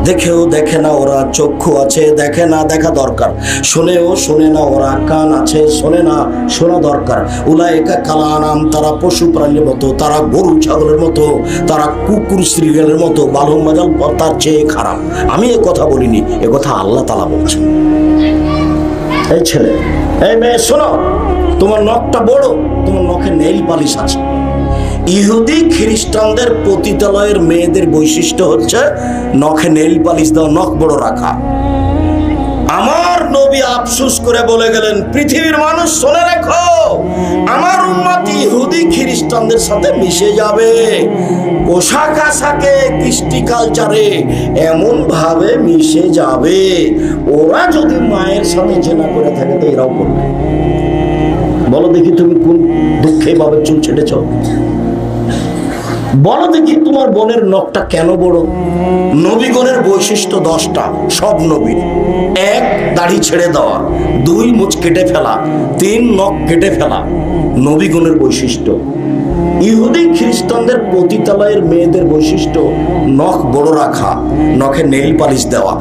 দেখেও দেখে না, ওরা চক্ষু আছে দেখে না, দেখা দরকার। শোনেও শোনে না, ওরা কান আছে শোনে না, শোনা দরকার। উলাইকা কালানাম, তারা পশু প্রাণীর মতো, তারা গরু ছাগলের মতো, তারা কুকুর শৃগালের মতো, বালু মাজাল তার চেয়ে খারাপ। আমি এ কথা বলিনি, এ কথা আল্লাহ তাআলা বলছেন। এই ছেলে, এই মেয়ে শোনো, তোমার নখটা বড়, তোমার নখে নেইল পালিশ আছে, ইহুদি খ্রিস্টানদের পতিতালয়ের মেয়েদের বৈশিষ্ট্য হচ্ছে নখে নেল পালিশ দেওয়া, নখ বড় রাখা। আমার নবী আফসোস করে বলে গেলেন, পৃথিবীর মানুষ শুনে রেখো, আমার উম্মত ইহুদি খ্রিস্টানদের সাথে মিশে যাবে, পোশাক আশাকে, কৃষ্টি কালচারে এমন ভাবে মিশে যাবে, ওরা যদি মায়ের সাথে জেনা করে থাকে তো এরাও করবে। বলো দেখি তুমি কোন দুঃখে ভাবে চুল ছেটেছ? বলো দেখি তোমার বোনের নখটা কেন বড়? নবীগণের বৈশিষ্ট্য 10টা, সব নবীর। 1, দাড়ি ছেড়ে দেওয়া। 2, মুছ কেটে ফেলা। 3, নখ কেটে ফেলা। নবীগণের বৈশিষ্ট্য। ইহুদি খ্রিস্টানদের পতিতালয়ের মেয়েদের বৈশিষ্ট্য নখ বড় রাখা, নখে নেল পালিশ দেওয়া।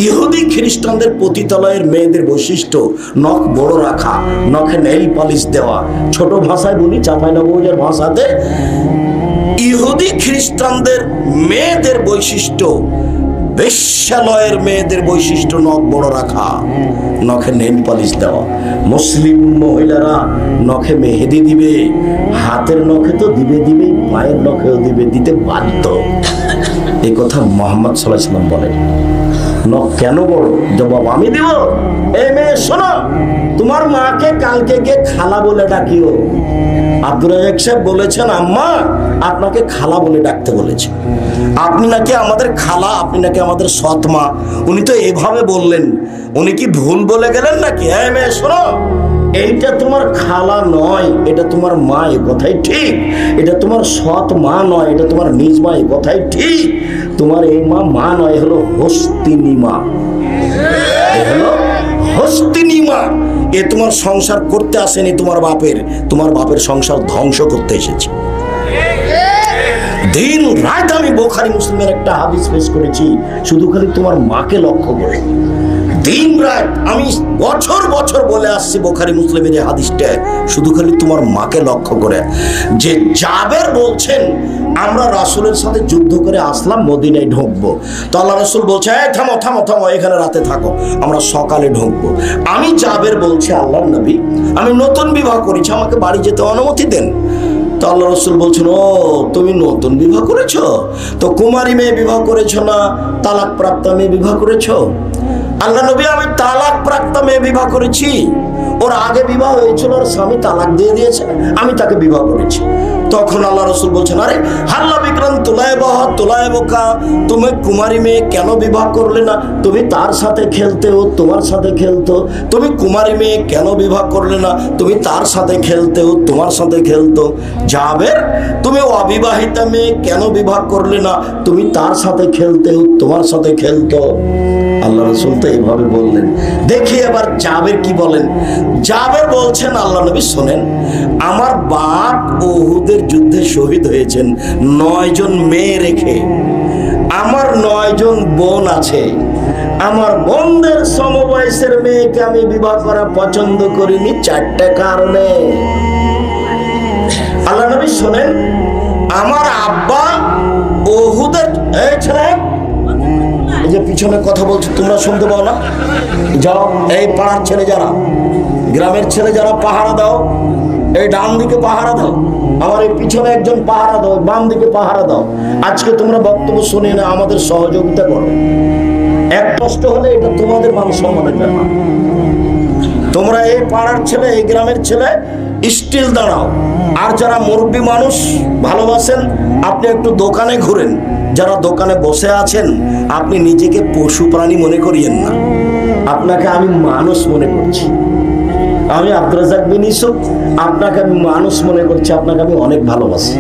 ইহুদি খ্রিস্টানদের পতিতালয়ের মেয়েদের বৈশিষ্ট্য নখ বড় রাখা, নখে নেল পালিশ দেওয়া। ছোট ভাষায় বলি, চাঁপাইনবাবগঞ্জের ভাষাতে, ইহুদি খ্রিস্টানদের মেয়েদের বৈশিষ্ট্য, বেশ্যালয়ের মেয়েদের বৈশিষ্ট্য নখ বড় রাখা, নখে নেল পালিশ দেওয়া। মুসলিম মহিলারা নখে মেহেদি দিবে, হাতের নখে তো দিবে দিবেই, পায়ের নখেও দিবে, দিতে বাধ্য। এই কথা মুহাম্মদ সাল্লাল্লাহু আলাইহি ওয়াসাল্লাম বলেন। নখ কেন বড়? জবাব আমি দিব। এই মেয়ে শোনো, তোমার মাকে কালকে গিয়ে খালা বলে ডাকিও। আব্দুর রাজ্জাক সাহেব বলেছেন, আম্মা আপনাকে খালা বলে ডাকতে বলেছে। আপনি নাকি আমাদের খালা, আপনি নাকি আমাদের সৎ মা। উনি তো এভাবে বললেন, উনি কি ভুল বলে গেলেন নাকি? এই মেয়ে শোনো, এইটা তোমার খালা নয়, এটা তোমার মা, এ কথাই ঠিক। এটা তোমার সৎ মা নয়, এটা তোমার নিজ মা, এ কথাই ঠিক। তোমার এই মা মা নয়, হলো হস্তিনী মা, হলো হস্তিনী মা। এ তোমার সংসার করতে আসেনি তোমার বাপের সংসার ধ্বংস করতে এসেছে। দিন রাত আমি বুখারী মুসলিমের একটা হাদিস পেশ করেছি, শুধু খালি তোমার মাকে লক্ষ্য করে। দিন রাত আমি বছর বছর বলে আসছি বুখারী মুসলিমের এই হাদিসটা, শুধু খালি তোমার মাকে লক্ষ্য করে। যে জাবের বলছেন, আমরা রাসূলের সাথে যুদ্ধ করে আসলাম, মদিনায় ঢুকবো। তো আল্লাহ রাসূল বলছে, থামো থামো থামো, এখানে রাতে থাকো, আমরা সকালে ঢুকবো। আমি জাবের বলছি, আল্লাহর নবী, আমি নতুন বিবাহ করেছি, আমাকে বাড়ি যেতে অনুমতি দেন। তো আল্লাহ রাসূল বলছেন, ও তুমি নতুন বিবাহ করেছো? তো কুমারী মেয়ে বিবাহ করেছো না তালাক প্রাপ্ত মেয়ে বিবাহ করেছো? আল্লাহ নবী, আমি তালাক প্রাপ্ত মেয়ে বিবাহ করেছি। ওর আগে বিবাহ হয়েছিল, ওর স্বামী তালাক দিয়ে দিয়েছে, আমি তাকে বিবাহ করেছি। তখন আল্লাহ রাসূল বলছেন, আরে হাল্লা বিক্রান তোলায় বোকা, তুমি কুমারী মেয়ে কেন বিবাহ করলে না? তুমি তার সাথে খেলতে, ও তোমার সাথে খেলতো। তুমি কুমারী মেয়ে কেন বিবাহ করলে না? তুমি তার সাথে খেলতে, ও তোমার সাথে খেলতো। জাবের, তুমি অবিবাহিতা মেয়ে কেন বিবাহ করলে না? তুমি তার সাথে খেলতে, ও তোমার সাথে খেলতো। আল্লাহ রাসূল তো এইভাবে বললেন। দেখি এবার জাবের কি বলেন। জাবের বলছেন, আল্লাহ নবী শোনেন, আমার বাপ উহুদের যুদ্ধে শহীদ হয়েছেন 9 জন মেয়ে রেখে। আমার 9 জন বোন আছে। আমার বোনদের সমবয়সের মেয়েকে আমি বিবাহ করা পছন্দ করিনি 4টা কারণে। আল্লাহ নবী শোনেন, আমার আব্বা উহুদের, এই ছেলে, এই যে পিছনে কথা বলছো তোমরা শুনতে পাও না? যাও, এই পাড়ার ছেলে যারা, গ্রামের ছেলে যারা, পাহারা দাও। এই ডান দিকে পাহারা দাও, আমার এই পিছনে একজন পাহারা দাও, বাম দিকে পাহারা দাও। আজকে তোমরা বক্তব্য শুনে না, আমাদের সহযোগিতা করো। এক কষ্ট হলে এটা তোমাদের মান সম্মানের ব্যাপার। তোমরা এই পাড়ার ছেলে, এই গ্রামের ছেলে স্টিল দাঁড়াও। আর যারা মুরব্বী মানুষ ভালোবাসেন, আপনি একটু দোকানে ঘুরেন। যারা দোকানে বসে আছেন, আপনি নিজেকে পশু প্রাণী মনে করিয়েন না, আপনাকে আমি মানুষ মনে করছি। আমি আব্দুর রাজ্জাক বিন ইউসুফ, আপনাকে আমি মানুষ মনে করছি, আপনাকে আমি অনেক ভালোবাসি।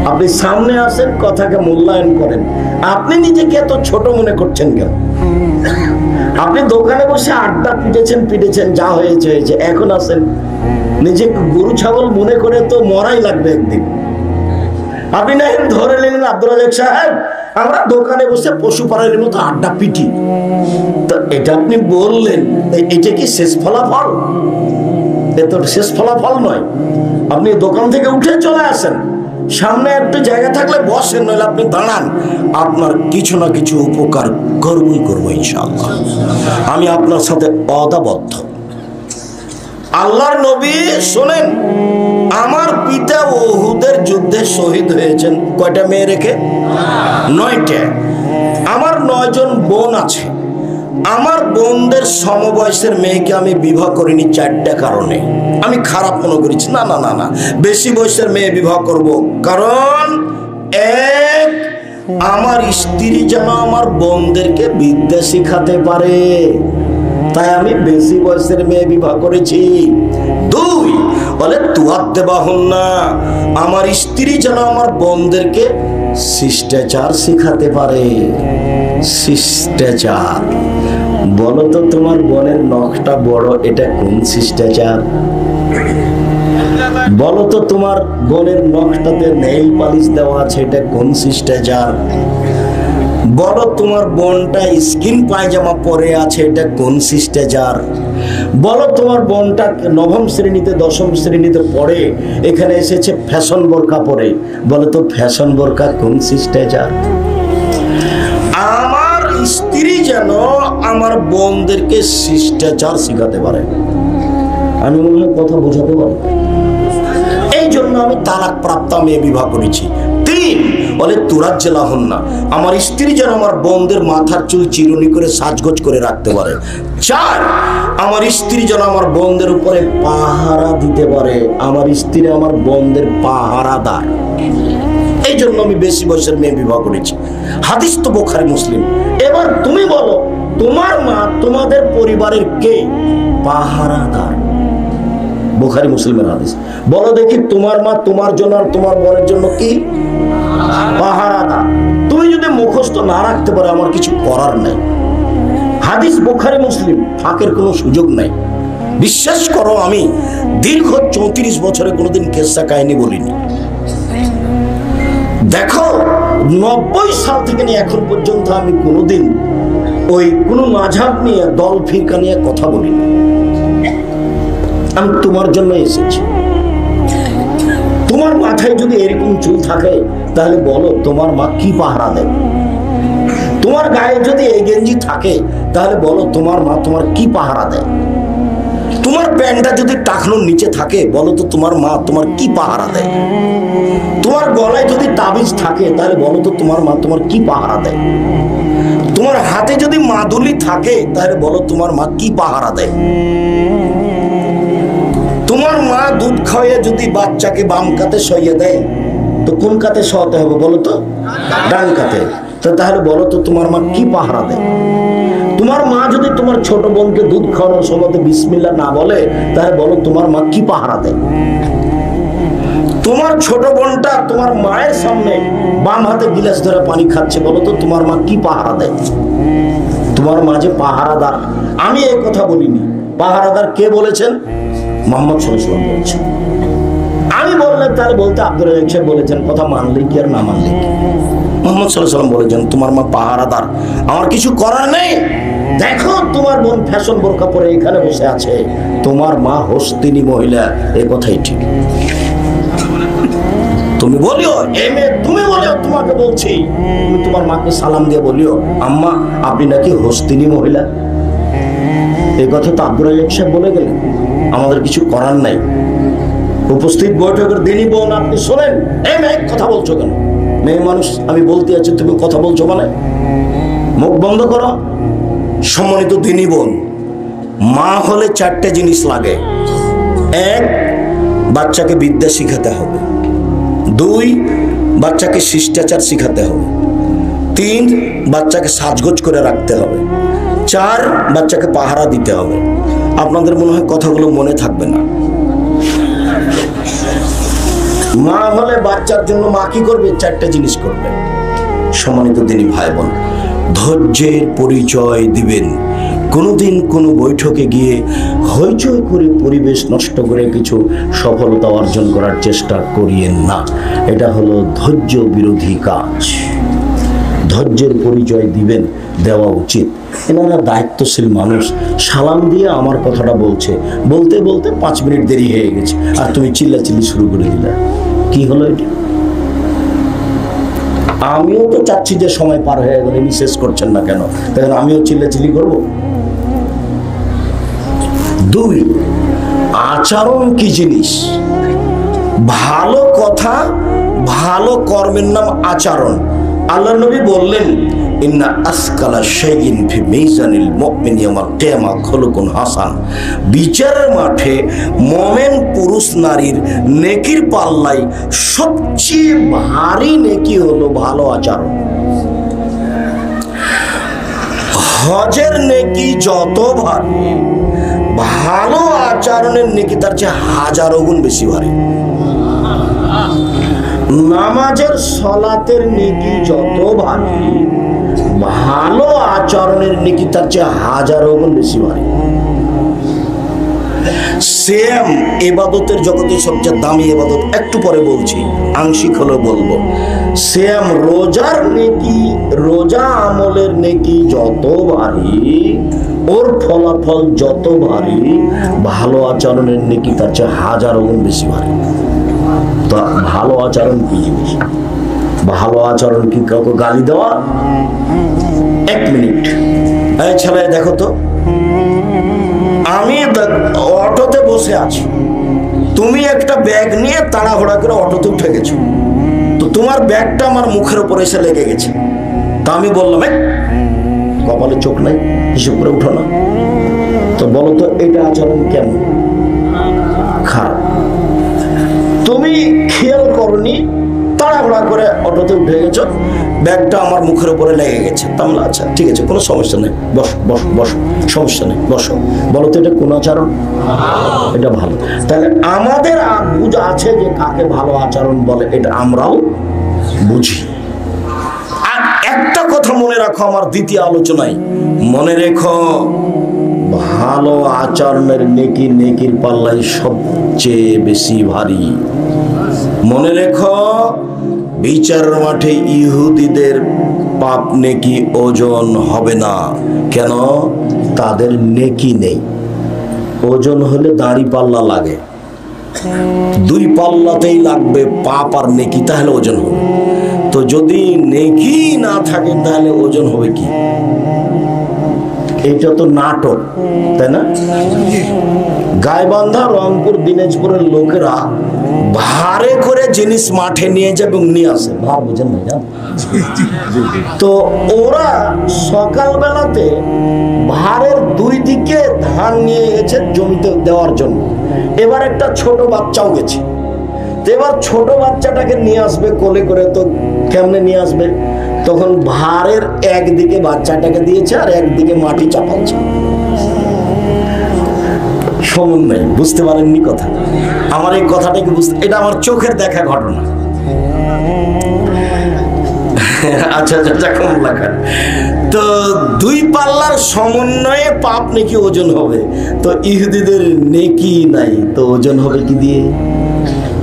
আপনি সামনে আসেন, কথাকে মূল্যায়ন করেন। আপনি নিজেকে এত ছোট মনে করছেন কেন? আপনি দোকানে বসে আড্ডা পিটেছেন, যা হয়েছে হয়েছে, এখন আসেন। নিজেকে গরু ছাগল মনে করে তো মরাই লাগবে একদিন। আপনি না ধরে নিলেন, আব্দুর রাজ্জাক সাহেব, আমরা দোকানে বসে পশু প্রাণীর মতো আড্ডা পিটি। তো এটা আপনি বললেন, এটা কি শেষ ফলাফল? এ তো শেষ ফলাফল নয়। আপনি দোকান থেকে উঠে চলে আসেন, সামনে একটু জায়গা থাকলে বসেন, নইলে আপনি দাঁড়ান। আপনার কিছু না কিছু উপকার করবো ইনশাআল্লাহ। আমি আপনার সাথে অদাবদ্ধ। আল্লাহর নবী শোনেন, আমার পিতা উহুদের যুদ্ধে শহীদ হয়েছেন কয়টা মেয়ে রেখে? 9টা। আমার 9 জন বোন আছে। আমার বোনদের সমবয়সের মেয়েকে আমি বিবাহ করিনি 4টা কারণে। আমি খারাপ মনে করেছি, না না না না, বেশি বয়সের মেয়ে বিবাহ করব। কারণ এক, আমার স্ত্রী যেন আমার বোনদেরকে বিদ্যা শিখাতে পারে, তাই আমি বেশি বয়সের মেয়ে বিবাহ করেছি। 2, বলে তুয়াত দেবাহুন না, আমার স্ত্রী যেন আমার বোনদেরকে শিষ্টাচার শিখাতে পারে। শিষ্টাচার, বলো তো তোমার বোনের নখটা বড়, এটা কোন শিষ্টাচার? বলো তো তোমার বোনের নখটাতে নেইল পালিশ দেওয়া আছে, এটা কোন শিষ্টাচার? বলো তোমার বোনটা স্কিন পায়জামা পরে আছে, এটা কোন শিষ্টাচার? বলো তোমার বোনটা 9ম শ্রেণীতে 10ম শ্রেণীতে পড়ে, এখানে এসেছে ফ্যাশন বোরকা পরে, বলো তো ফ্যাশন বোরকা কোন শিষ্টাচার? আমার স্ত্রী যেন আমার বোনদেরকে শিষ্টাচার শিখাতে পারে। আমি মনে হয় কথা বোঝাতে পারি, এই জন্য আমি তালাক প্রাপ্ত মেয়ে বিবাহ করেছি। 3, বলে তুরাজ্জেলা হন না, আমার স্ত্রী যেন আমার বোনদের মাথার চুল চিরুনি করে সাজগোজ করে রাখতে পারে। 4, আমার স্ত্রী যেন আমার বোনদের উপরে পাহারা দিতে পারে। আমার স্ত্রী আমার বোনদের পাহারাদার, এই জন্য আমি বেশি বয়সের মেয়ে বিবাহ করেছি। হাদিস তো বুখারী মুসলিম। এবার তুমি বলো, তোমার মা তোমাদের পরিবারের কে? পাহারাদার। বুখারী মুসলিমের হাদিস। বলো দেখি, তোমার মা তোমার জন্য আর তোমার বোনের জন্য কি? পাহারাদার। তুমি যদি মুখস্থ না রাখতে পারো, আমার কিছু করার নাই। হাদিস বুখারী মুসলিম, ফাঁকের কোনো সুযোগ নাই। বিশ্বাস করো, আমি দীর্ঘ 34 বছরে কোনোদিন কেসা কাহিনী বলিনি। দেখো, 90 সাল থেকে নিয়ে এখন পর্যন্ত আমি কোনোদিন ওই কোনো মাঝহাব নিয়ে, দল ফিরকা নিয়ে কথা বলিনি। আমি তোমার জন্য এসেছি। তোমার মাথায় যদি এরকম চুল থাকে, তাহলে বলো তোমার মা কি পাহারা দেয়? তোমার গায়ে যদি এই গেঞ্জি থাকে, তাহলে বলো তোমার মা তোমার কি পাহারা দেয়? তোমার প্যান্টটা যদি টাকনোর নিচে থাকে, বলো তো তোমার মা তোমার কি পাহারা দেয়? তোমার গলায় যদি তাবিজ থাকে, তাহলে বলো তো তোমার মা তোমার কি পাহারা দেয়? তোমার হাতে যদি মাদুলি থাকে, তাহলে বলো তোমার মা কি পাহারা দেয়? তোমার মা দুধ খাওয়াইয়া যদি বাচ্চাকে বাম কাতে শোইয়ে দেয়, তো কোন কাতে শোয়াতে হবে বলো তো? ডান কাতে। তাহলে বলো তো তোমার মা কি পাহারা দেয়? তোমার মা যদি তোমার ছোট বোনকে দুধ খাওয়ানোর সময় বিসমিল্লাহ না বলে, তাহলে বলো তোমার মা কি পাহারা দেয়? তোমার ছোট বোনটা তোমার মায়ের সামনে বাম হাতে গিলাস ধরে পানি খাচ্ছে, বলো তো তোমার মা কি পাহারা দেয়? তোমার মা যে পাহারাদার, আমি এই কথা বলিনি। পাহারাদার কে বলেছেন? মুহাম্মদ সাল্লাল্লাহু আলাইহি ওয়াসাল্লাম বলেছেন। আমি বললে তাহলে বলতে আব্দুর রাজ্জাক সাহেব বলেছেন, কথা মানলে কি আর না মানলে কি? মুহাম্মদ সাল্লাল্লাহু আলাইহি ওয়াসাল্লাম বলেছেন তোমার মা পাহারাদার, আমার কিছু করার নেই। দেখো, তোমার বোন ফ্যাশন বোরকা পরে এখানে বসে আছে, তোমার মা হস্তিনী মহিলা, এই কথাই ঠিক। তুমি বলিও, তুমি বলিও, তোমাকে বলছি, তুমি তোমার মাকে সালাম দিয়ে বলিও, আম্মা আপনি নাকি হস্তিনী মহিলা। এই কথা তো আব্দুর রাজ্জাক সাহেব বলে গেলেন, আমাদের কিছু করার নাই। উপস্থিত বৈঠকের দিনই বোন আপনি শোনেন, এই মেয়ে কথা বলছো কেন? মেয়ে মানুষ, আমি বলতে আছি, তুমি কথা বলছো মানে? মুখ বন্ধ করো। সম্মানিত দিনী বোন, মা হলে 4টে জিনিস লাগে। 1, বাচ্চাকে বিদ্যা শিখাতে হবে। 2, বাচ্চাকে শিষ্টাচার শিখাতে হবে। 3, বাচ্চাকে সাজগোজ করে রাখতে হবে। 4, বাচ্চাকে পাহারা দিতে হবে। আপনাদের মনে হয় কথাগুলো মনে থাকবে না। মা হলে বাচ্চার জন্য মা কি করবে? 4টে জিনিস করবে। সম্মানিত দিনী ভাই বোন, ধৈর্যের পরিচয় দিবেন। কোনোদিন কোনো বৈঠকে গিয়ে হইচই করে পরিবেশ নষ্ট করে কিছু সফলতা অর্জন করার চেষ্টা করিয়েন না। এটা হলো ধৈর্য বিরোধী কাজ। ধৈর্যের পরিচয় দিবেন, দেওয়া উচিত। এনারা দায়িত্বশীল মানুষ। সালাম দিয়ে আমার কথাটা বলছে, বলতে বলতে 5 মিনিট দেরি হয়ে গেছে, আর তুমি চিল্লাচিল্লি শুরু করে দিলে। কি হলো এটা? আমিও তো চাচ্ছি যে সময় পার হয়ে গেলে শেষ করছেন না কেন, তাহলে আমিও চিল্লাচিল্লি করবো। 2, আচরণ কি জিনিস? ভালো কথা, ভালো কর্মের নাম আচরণ। আল্লাহ নবী বললেন, ইন্না আসকালা শাইইন ফি মিজানিল মুমিনি ইয়াওমাল কিয়ামা খুলুকুন হাসান। বিচারের মাঠে মুমিন পুরুষ নারীর নেকির পাল্লায় সবচেয়ে ভারী নেকি হলো ভালো আচরণ। হজের নেকি যত ভারী, ভালো আচরণের নেকি তার চেয়ে হাজারো গুণ বেশি ভারী। নামাজের সলাতের নেকি যত ভারী, ভালো আচরণের নেকি তার চেয়ে হাজারো গুণ বেশি ভারী। সেম ইবাদতের জগতে সবচেয়ে দামি ইবাদত, একটু পরে বলছি, আংশিক হলেও বলবো। সেম রোজার নেকি, রোজা আমলের নেকি যত ভারী, ওর ফলাফল যত ভারী, ভালো আচরণের নেকি তার চেয়ে হাজারো গুণ বেশি ভারী। তো ভালো আচরণ কি জিনিস? ভালো আচরণ কি কাউকে গালি দেওয়া? এক মিনিট, এই ছেলে দেখো তো, আমি অটোতে বসে আছি, তুমি একটা ব্যাগ নিয়ে তাড়াহুড়া করে অটোতে উঠে গেছো, তো তোমার ব্যাগটা আমার মুখের উপর এসে লেগে গেছে। তা আমি বললাম, কপালে চোখ নাই, হিসেব করে উঠো না। তো বলো তো এটা আচরণ কেমন? খারাপ। তুমি খেয়াল করনি, তাড়াহুড়া করে অটোতে উঠে গেছো, ব্যাগটা আমার মুখের উপরে লেগে গেছে। তাহলে আচ্ছা ঠিক আছে, কোনো সমস্যা নেই, বসো বসো বসো, সমস্যা নেই, বসো। বলো তো এটা কোন আচরণ? এটা ভালো। তাহলে আমাদের বুঝ আছে যে কাকে ভালো আচরণ বলে, এটা আমরাও বুঝি। আর একটা কথা মনে রাখো, আমার দ্বিতীয় আলোচনায় মনে রেখো, ভালো আচরণের নেকি নেকির পাল্লায় সবচেয়ে বেশি ভারী। মনে রেখো, বিচারের মাঠে ইহুদিদের পাপ নেকি ওজন হবে না। কেন? তাদের নেকি নেই। ওজন হলে দাড়ি পাল্লা লাগে, দুই পাল্লাতেই লাগবে পাপ আর নেকি, তাহলে ওজন হবে। তো যদি নেকি না থাকে তাহলে ওজন হবে কি? এটা তো নাটক, তাই না? গাইবান্ধা, রংপুর, দিনাজপুরের লোকেরা ভারে করে জিনিস মাঠে নিয়ে যায় এবং নিয়ে আসে, ভার বুঝেন না? তো ওরা সকালবেলাতে ভারের দুই দিকে ধান নিয়ে গেছে জমিতে দেওয়ার জন্য। এবার একটা ছোট বাচ্চাও গেছে, তো এবার ছোট বাচ্চাটাকে নিয়ে আসবে কোলে করে। তো কেমনে নিয়ে আসবে? তখন ভারের একদিকে বাচ্চাটাকে দিয়েছে আর একদিকে মাটি চাপাচ্ছে। সমন্বয়, বুঝতে পারেননি কথা? আমার এই কথাটাকে বুঝতে, এটা আমার চোখের দেখা ঘটনা। আচ্ছা আচ্ছা, কম লাগা। তো দুই পাল্লার সমন্বয়ে পাপ নেকি ওজন হবে। তো ইহুদিদের নেকি নাই, তো ওজন হবে কি দিয়ে?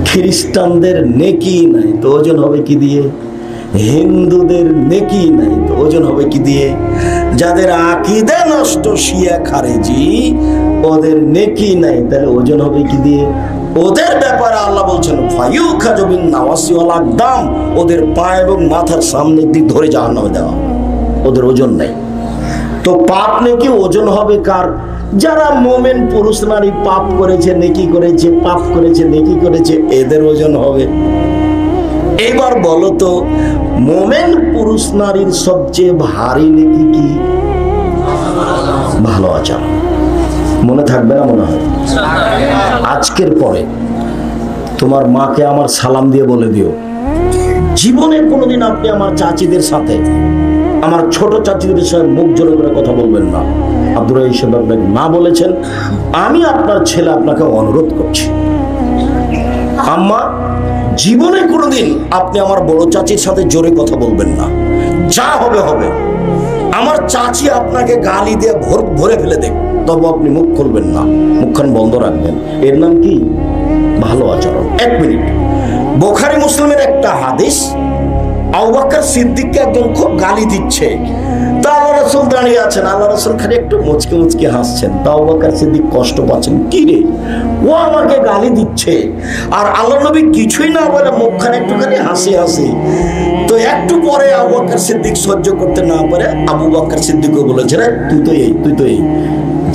খ্রিস্টানদের নেকি নাই, তো ওজন হবে কি দিয়ে? হিন্দুদের নেকি নাই, তো ওজন হবে কি দিয়ে? যাদের আকীদা নষ্ট, শিয়া খারেজি, ওদের নেকি নাই, তাহলে ওজন হবে কি দিয়ে? ওদের ব্যাপারে আল্লাহ বলছেন, ফায়ুখাযু বিন নাওয়াসি ওয়াল আকদাম, ওদের পা এবং মাথার সামনের দিক ধরে জাহান্নামে দেওয়া, ওদের ওজন নাই। তো পাপ নেকি ওজন হবে কার? যারা মোমেন পুরুষ নারী পাপ করেছে, নেকি করেছে, পাপ করেছে, নেকি করেছে, এদের ওজন হবে। এবার বলো তো, মোমেন পুরুষ নারীর সবচেয়ে ভারী নেকি কি? ভালো আচরণ। মনে থাকবে না মনে হয়? আজকের পরে তোমার মাকে আমার সালাম দিয়ে বলে দিও, জীবনে কোনোদিন আপনি আমার চাচিদের সাথে, আমার ছোট চাচিদের সাথে মুখ জোরে করে কথা বলবেন না। আব্দুর রহিম সাহেব আপনাকে না বলেছেন, আমি আপনার ছেলে আপনাকে অনুরোধ করছি। আম্মা, জীবনে কোনোদিন আপনি আমার বড় চাচির সাথে জোরে কথা বলবেন না, যা হবে হবে। আমার চাচি আপনাকে গালি দিয়ে ভরে ফেলে দেখ, তবে আপনি মুখ খুলবেন না, মুখখান বন্ধ রাখবেন। এর নাম কি? ভালো আচরণ। এক মিনিট, বুখারী মুসলিমের একটা হাদিস, আবু বকর সিদ্দিককে একজন খুব গালি দিচ্ছে। তা আল্লাহ রাসূল দাঁড়িয়ে আছেন, আল্লাহ রাসূল খালি একটু মুচকি মুচকি হাসছেন। তা আবু বকর সিদ্দিক কষ্ট পাচ্ছেন, কি রে, ও আমাকে গালি দিচ্ছে, আর আল্লাহ নবী কিছুই না বলে মুখখানে একটুখানি হাসি হাসি। তো একটু পরে আবু বকর সিদ্দিক সহ্য করতে না পারে আবু বকর সিদ্দিকও বলেছে, রে তুই তো এই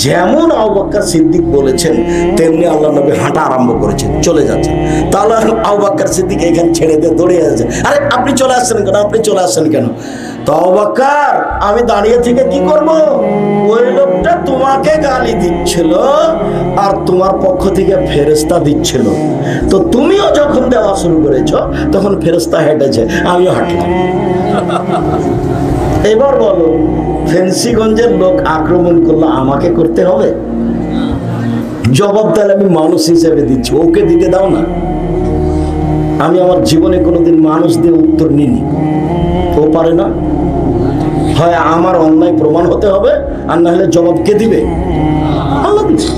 যেমন আবু বকর সিদ্দিক বলেছেন তেমনি আল্লাহ নবী হাঁটা আরম্ভ করেছেন, চলে যাচ্ছেন। তাহলে আবু বকর সিদ্দিক এখানে ছেড়ে দিয়ে দৌড়ে যাচ্ছে, আরে আপনি চলে আসছেন কেন, আপনি চলে আসছেন কেন? তো আবু বকর, আমি দাঁড়িয়ে থেকে কি করব? ওই লোকটা তোমাকে গালি দিচ্ছিল আর তোমার পক্ষ থেকে ফেরেশতা দিচ্ছিল, তো তুমিও যখন দেওয়া শুরু করেছো তখন ফেরেশতা হেঁটেছে, আমিও হাঁটলাম। এবার বলো, ফেন্সিগঞ্জের লোক আক্রমণ করলে আমাকে করতে হবে? জবাব তাহলে আমি মানুষ হিসেবে দিচ্ছি, ওকে দিতে দাও না। আমি আমার জীবনে কোনোদিন মানুষ দিয়ে উত্তর নিইনি, ও পারে না। হয় আমার অন্যায় প্রমাণ হতে হবে, আর না হলে জবাব কে দিবে? আল্লাহ দিবে।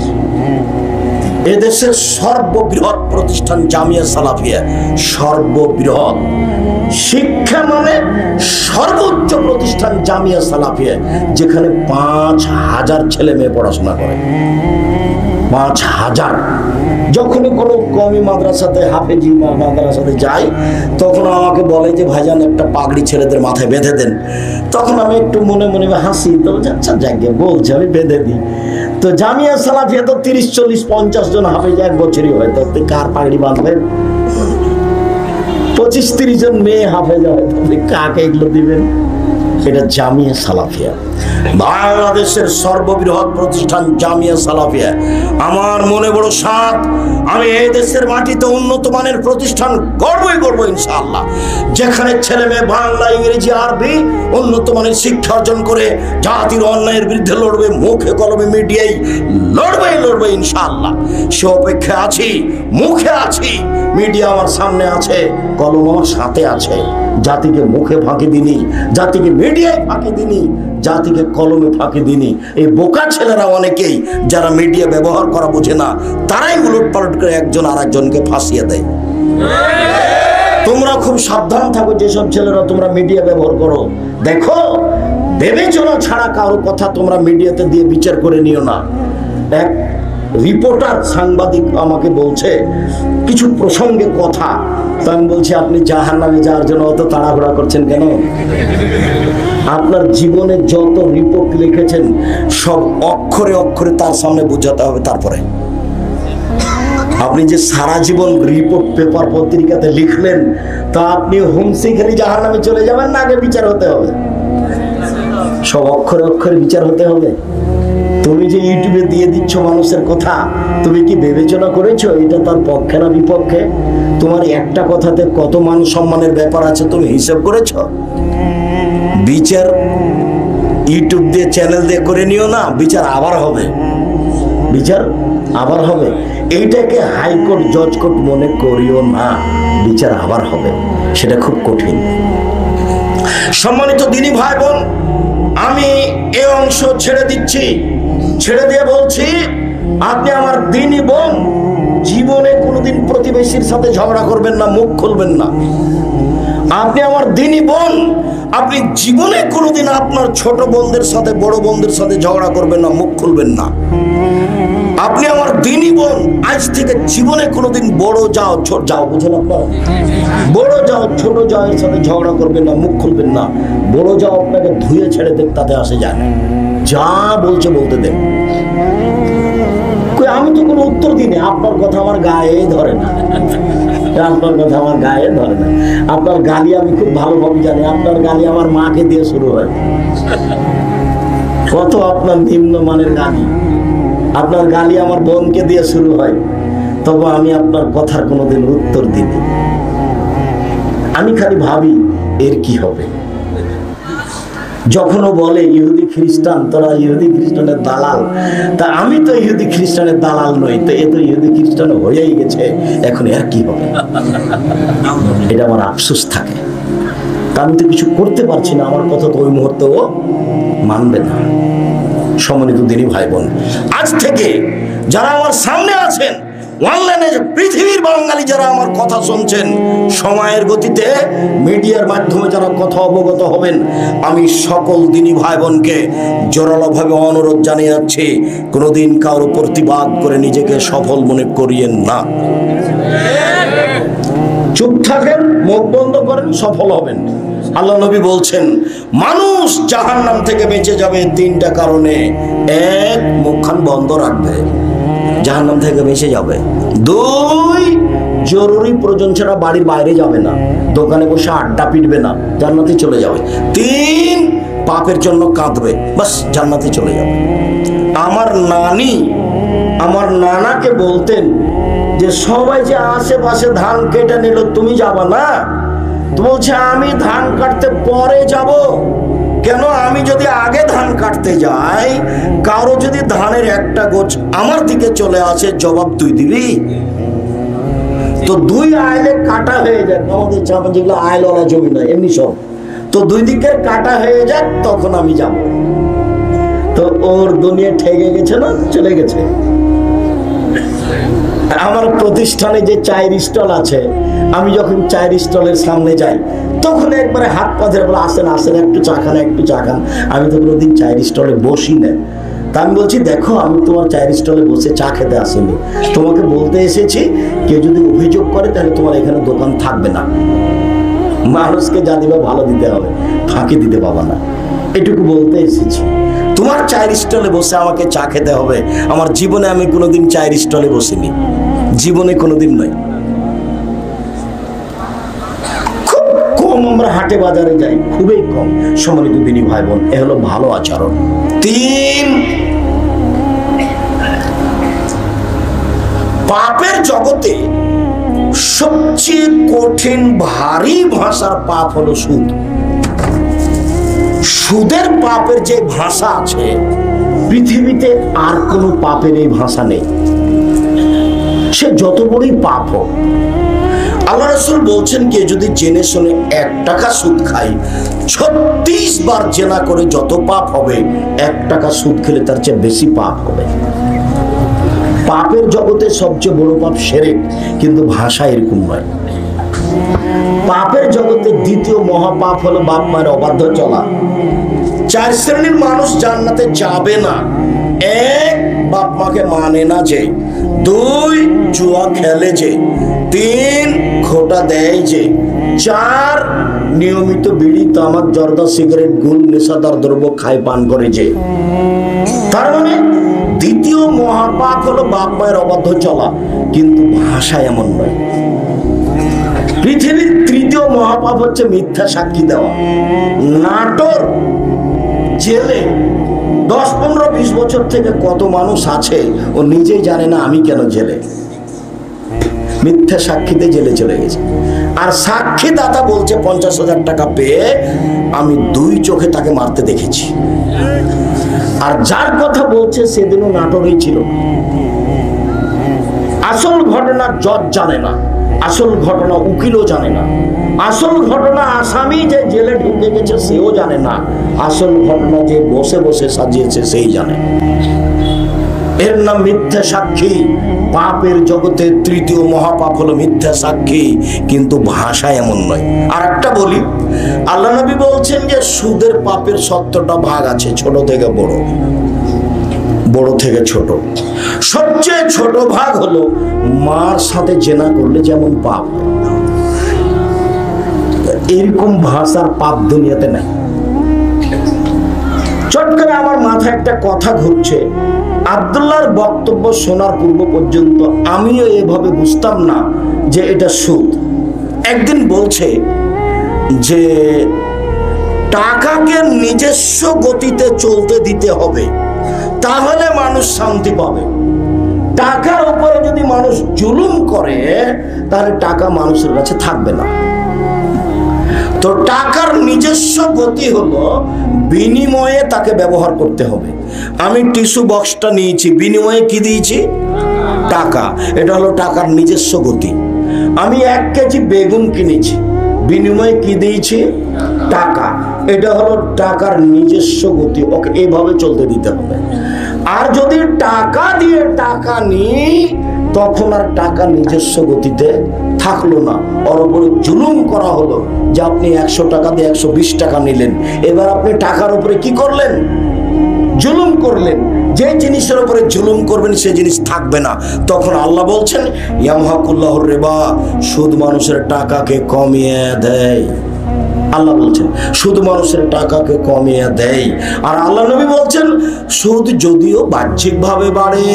এদেশের সর্ববৃহৎ প্রতিষ্ঠান জামিয়া সালাফিয়া, সর্ববৃহৎ শিক্ষা মানে সর্বোচ্চ প্রতিষ্ঠান জামিয়া সালাফিয়া, যেখানে 5000 ছেলে মেয়ে পড়াশোনা করে। 5000। যখনই কোনো কমি মাদ্রাসাতে, হাফেজি মাদ্রাসাতে যাই, তখন আমাকে বলে যে ভাইজান একটা পাগড়ি ছেলেদের মাথায় বেঁধে দেন। তখন আমি একটু মনে মনে হাসি, তো আচ্ছা যাকে বলছে আমি বেঁধে দিই। তো জামিয়া সালাফিয়া তো 30, 40, 50 জন হাফেজ এক বছরই হয়, তো কার পাগড়ি বাঁধবেন? 25-30 জন মেয়ে হাফেজা হয়, তাহলে কাকে এগুলো দিবেন? এটা জামিয়া সালাফিয়া, বাংলাদেশের সর্ববৃহৎ প্রতিষ্ঠান জামিয়া সালাফিয়া। আমার মনে বড় সাথ, আমি এই দেশের মাটিতে উন্নত মানের প্রতিষ্ঠান গড়বই গড়বো ইনশাআল্লাহ, যেখানে ছেলে মেয়ে বাংলা, ইংরেজি, আরবি উন্নত মানের শিক্ষা অর্জন করে জাতির অন্যায়ের বিরুদ্ধে লড়বে, মুখে কলমে মিডিয়ায় লড়বে ইনশাআল্লাহ। সে অপেক্ষা আছি, মুখে আছি, মিডিয়া আমার সামনে আছে, কলম আমার সাথে আছে। জাতিকে মুখে ফাঁকি দিনি, জাতিকে মিডিয়ায় ফাঁকি দিনি, জাতিকে কলমে ফাঁকি দিনি। এই বোকা ছেলেরা অনেকেই যারা মিডিয়া ব্যবহার করা বোঝে না, তারাই উলটপালট করে একজন আর একজনকে ফাঁসিয়ে দেয়। তোমরা খুব সাবধান থাকো, যেসব ছেলেরা তোমরা মিডিয়া ব্যবহার করো, দেখো বিবেচনা ছাড়া কারো কথা তোমরা মিডিয়াতে দিয়ে বিচার করে নিও না। এক রিপোর্টার, সাংবাদিক আমাকে বলছে কিছু প্রসঙ্গে কথা, তো আমি বলছি আপনি জাহান্নামে যাওয়ার জন্য অত তাড়াহুড়া করছেন কেন? আপনার জীবনে যত রিপোর্ট লিখেছেন সব অক্ষরে অক্ষরে তার সামনে বোঝাতে হবে। তারপরে আপনি যে সারা জীবন রিপোর্ট পেপার পত্রিকাতে লিখলেন, তা আপনি হুমসি খেলি জাহান্নামে চলে যাবেন না, আগে বিচার হতে হবে। সব অক্ষরে অক্ষরে বিচার হতে হবে। তুমি যে ইউটিউবে দিয়ে দিচ্ছ মানুষের কথা, তুমি কি বিবেচনা করেছো এটা তার পক্ষে না বিপক্ষে? তোমার একটা কথাতে কত মান সম্মানের ব্যাপার আছে তুমি হিসাব করেছো? বিচার ইউটিউব দিয়ে, চ্যানেল দিয়ে করে নিও না, বিচার আবার হবে, বিচার আবার হবে। এইটাকে হাইকোর্ট, জজ কোর্ট মনে করিও না, বিচার আবার হবে, সেটা খুব কঠিন। সম্মানিত দিনী ভাই বোন, আমি এই অংশ ছেড়ে দিচ্ছি, ছেড়ে দিয়ে বলছি, আপনি আমার দিনী বোন, জীবনে কোনোদিন প্রতিবেশীর সাথে ঝগড়া করবেন না, মুখ খুলবেন না। আপনি আমার দিনী বোন, আপনি জীবনে কোনোদিন আপনার ছোট বোনদের সাথে, বড় বোনদের সাথে ঝগড়া করবেন না, মুখ খুলবেন না। আপনি আমার দিনী বোন, আজ থেকে জীবনে কোনোদিন বড় যাও, ছোট যাও, বুঝেন আপনারা, বড় যাও ছোট যাওয়ের সাথে ঝগড়া করবেন না, মুখ খুলবেন না। বড় যাও আপনাকে ধুয়ে ছেড়ে দেন, তাতে আসে যায় না, যা বলছে বলতে দেন। আমি তো কোনো উত্তর দিই না, আপনার কথা আমার গায়ে ধরে না, আপনার কথা আমার গায়ে ধরে না। আপনার গালি আমি খুব ভালোভাবে জানি, আপনার গালি আমার মাকে দিয়ে শুরু হয়। কত আপনার নিম্নমানের গালি, আপনার গালি আমার বোনকে দিয়ে শুরু হয়, তবে আমি আপনার কথার কোনোদিন উত্তর দিই। আমি খালি ভাবি এর কি হবে। যখনও বলে ইহুদি খ্রিস্টান, তোরা ইহুদি খ্রিস্টানের দালাল, তা আমি তো ইহুদি খ্রিস্টানের দালাল নই, তো এ তো ইহুদি খ্রিস্টান হয়েই গেছে, এখন এর কি হবে? এটা আমার আফসোস থাকে। তা আমি তো কিছু করতে পারছি না, আমার কথা তো ওই মুহূর্তে ও মানবে না। সম্মানিত দিনী ভাই বোন, আজ থেকে যারা আমার সামনে আছেন, অনলাইনে পৃথিবীর বাঙালি যারা আমার কথা শুনছেন, সময়ের গতিতে মিডিয়ার মাধ্যমে যারা কথা অবগত হবেন, আমি সকল দিনী ভাই বোনকে জোরালোভাবে অনুরোধ জানিয়ে যাচ্ছি, কোনোদিন কারো প্রতিবাদ করে নিজেকে সফল মনে করিয়েন না। চুপ থাকেন, মুখ বন্ধ করেন, সফল হবেন। আল্লাহ নবী বলছেন মানুষ জাহান্নাম থেকে বেঁচে যাবে তিনটা কারণে। এক, মুখখান বন্ধ রাখবে, জাহান্নাম থেকে বেঁচে যাবে। দুই, জরুরি প্রয়োজন ছাড়া বাড়ির বাইরে যাবে না, দোকানে বসে আড্ডা পিটবে না, জান্নাতে চলে যাবে। তিন, পাপের জন্য কাঁদবে, বাস জান্নাতে চলে যাবে। আমার নানি আমার নানাকে বলতেন যে সবাই যে আশেপাশে ধান কেটে নিল, তুমি যাবা না? তো বলছে আমি ধান কাটতে পরে যাব। কেন? আমি যদি আগে ধান কাটতে যাই, কারো যদি ধানের একটা গোছ আমার দিকে চলে আসে, জবাব তুই দিবি? তো দুই আইলে কাটা হয়ে যায়, আমাদের চাপা যেগুলো আইলওয়ালা জমি নয় এমনি সব, তো দুই দিকের কাটা হয়ে যায়, তখন আমি যাব। তো ওর দুনিয়া ঠেকে গেছে না, চলে গেছে। আমার প্রতিষ্ঠানে যে চায়ের স্টল আছে, আমি যখন চায়ের স্টলের সামনে যাই তখন একবারে হাত পা ধরে বলে আসেন আসেন, একটু চা খান একটু চা খান। আমি তো কোনোদিন চায়ের স্টলে বসি না। তা আমি বলছি দেখো আমি তোমার চায়ের স্টলে বসে চা খেতে আসিনি, তোমাকে বলতে এসেছি কেউ যদি অভিযোগ করে তাহলে তোমার এখানে দোকান থাকবে না। মানুষকে যা দিবা ভালো দিতে হবে, ফাঁকি দিতে পাবা না, এটুকু বলতে এসেছি। তোমার চায়ের স্টলে বসে আমাকে চা খেতে হবে। আমার জীবনে আমি কোনোদিন চায়ের স্টলে বসিনি, জীবনে কোনোদিন নয়। খুব কম আমরা হাটে বাজারে যাই, খুবই কম। সম্মানিত দিনী ভাই বোন, এ হলো ভালো আচরণ। তিন, পাপের জগতে সবচেয়ে কঠিন ভারী ভাষার পাপ হলো সুদ। সুদের পাপের যে ভাষা আছে, পৃথিবীতে আর কোনো পাপের এই ভাষা নেই, সে যত বড়ই পাপ হোক। আল্লাহ রাসূল বলছেন কে যদি জেনে শুনে 1 টাকা সুদ খায়, 36 বার জেনা করে যত পাপ হবে, 1 টাকা সুদ খেলে তার চেয়ে বেশি পাপ হবে। পাপের জগতে সবচেয়ে বড় পাপ শিরক, কিন্তু ভাষা এরকম নয়। পাপের জগতে দ্বিতীয় মহাপাপ হলো বাপ মায়ের অবাধ্য চলা। 4 শ্রেণীর মানুষ জান্নাতে যাবে না। 1, বাপ মাকে মানে না যে। 2, জুয়া খেলে যে। 3, খোটা দেয় যে। 4, নিয়মিত বিড়ি তামাক জর্দা সিগারেট গুল নেশাদার দ্রব্য খায় পান করে যে। তার মানে দ্বিতীয় মহাপাপ হলো বাপ মায়ের অবাধ্য চলা, কিন্তু ভাষা এমন নয়। পৃথিবীর তৃতীয় মহাপাপ হচ্ছে মিথ্যা সাক্ষী দেওয়া। নাটোর জেলে 10, 15, 20 বছর থেকে কত মানুষ আছে ও নিজেই জানে না আমি কেন জেলে। মিথ্যা সাক্ষীতে জেলে চলে গেছে। আর সাক্ষী দাতা বলছে 50,000 টাকা পেয়ে আমি 2 চোখে তাকে মারতে দেখেছি। আর যার কথা বলছে সেদিনও নাটোরেই ছিল। আসল ঘটনা জজ জানে না, আসল ঘটনা উকিলও জানে না, আসল ঘটনা আসামি যে জেলে ঢুকে গেছে সেও জানে না, আসল ঘটনা যে বসে বসে সাজিয়েছে সেই জানে। এর নাম মিথ্যা সাক্ষী। পাপের জগতে তৃতীয় মহাপাপ হলো মিথ্যা সাক্ষী, কিন্তু ভাষা এমন নয়। আর একটা বলি, আল্লাহ নবী বলছেন যে সুদের পাপের 70টা ভাগ আছে, ছোট থেকে বড়, বড় থেকে ছোট। সবচেয়ে ছোট ভাগ হলো মার সাথে জেনা করলে যেমন পাপ, এরকম ভাষার পাপ দুনিয়াতে নাই। চট করে আমার মাথায় একটা কথা ঘুরছে, আব্দুল্লাহর বক্তব্য শোনার পূর্ব পর্যন্ত আমিও এভাবে বুঝতাম না যে এটা সুদ। একদিন বলছে যে টাকাকে নিজস্ব গতিতে চলতে দিতে হবে, তাহলে মানুষ শান্তি পাবে। টাকার উপরে যদি মানুষ জুলুম করে তাহলে টাকা মানুষের কাছে থাকবে না। তো টাকার নিজস্ব গতি হলো বিনিময়ে তাকে ব্যবহার করতে হবে। আমি টিস্যু বক্সটা নিয়েছি, বিনিময়ে কি দিয়েছি? টাকা। এটা হলো টাকার নিজস্ব গতি। আমি 1 কেজি বেগুন কিনেছি, বিনিময়ে কি দিয়েছি? টাকা। এটা হলো টাকার নিজস্ব গতি, ওকে এভাবে চলতে দিতে হবে। আর যদি টাকা দিয়ে টাকা নিই তখন আর টাকা নিজস্ব গতিতে থাকলো না, ওর উপরে জুলুম করা হলো যে আপনি 100 টাকা দিয়ে 120 টাকা নিলেন, এবার আপনি টাকার উপরে কি করলেন? জুলুম করলেন। যে জিনিসের উপরে জুলুম করবেন সে জিনিস থাকবে না। তখন আল্লাহ বলছেন ইয়ামহাকুল্লাহুর রিবা, সুদ মানুষের টাকাকে কমিয়ে দেয়। আল্লাহ বলছেন সুদ মানুষের টাকাকে কমিয়ে দেয়। আর আল্লাহ নবী বলছেন সুদ যদিও বাহ্যিকভাবে বাড়ে,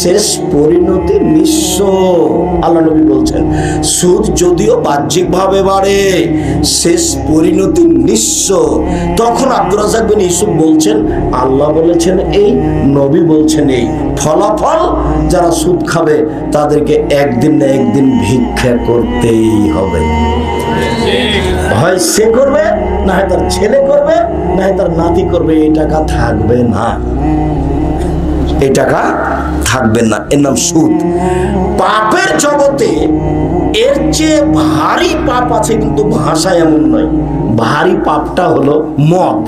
শেষ পরিণতি নিঃস্ব। আল্লাহ নবী বলছেন সুদ যদিও বাহ্যিকভাবে বাড়ে, শেষ পরিণতি নিঃস্ব। তখন আব্দুর রাজ্জাক বিন ইউসুফ বলছেন আল্লাহ বলেছেন এই, নবী বলছেন এই, ফলাফল যারা সুদ খাবে তাদেরকে একদিন না একদিন ভিক্ষা করতেই হবে। হয় সে করবে, না হয় তার ছেলে করবে, না হয় তার নাতি করবে। এই টাকা থাকবে না, এই টাকা থাকবে না। এর নাম সুদ। পাপের জগতে এর চেয়ে ভারী পাপ আছে, কিন্তু ভাষায় এমন নয়। ভারী পাপটা হলো মদ।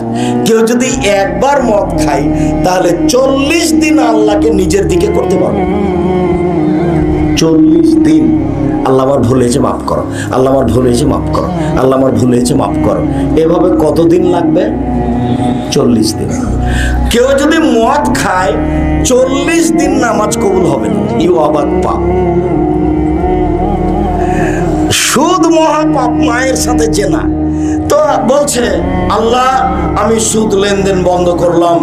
কেউ যদি একবার মদ খায় তাহলে 40 দিন আল্লাহকে নিজের দিকে করতে পারবে। 40 দিন আল্লাহ আমার ভুল হয়েছে মাফ করো, আল্লাহ আমার ভুল হয়েছে মাফ করো, আল্লাহ আমার ভুল হয়েছে মাফ করো। এভাবে কতদিন লাগবে? 40 দিন। কেউ যদি মদ খায় 40 দিন নামাজ কবুল হবে না। ইউ অবাক পাপ। সুদ মহাপাপ, মায়ের সাথে জেনা। তো বলছে আল্লাহ আমি সুদ লেনদেন বন্ধ করলাম,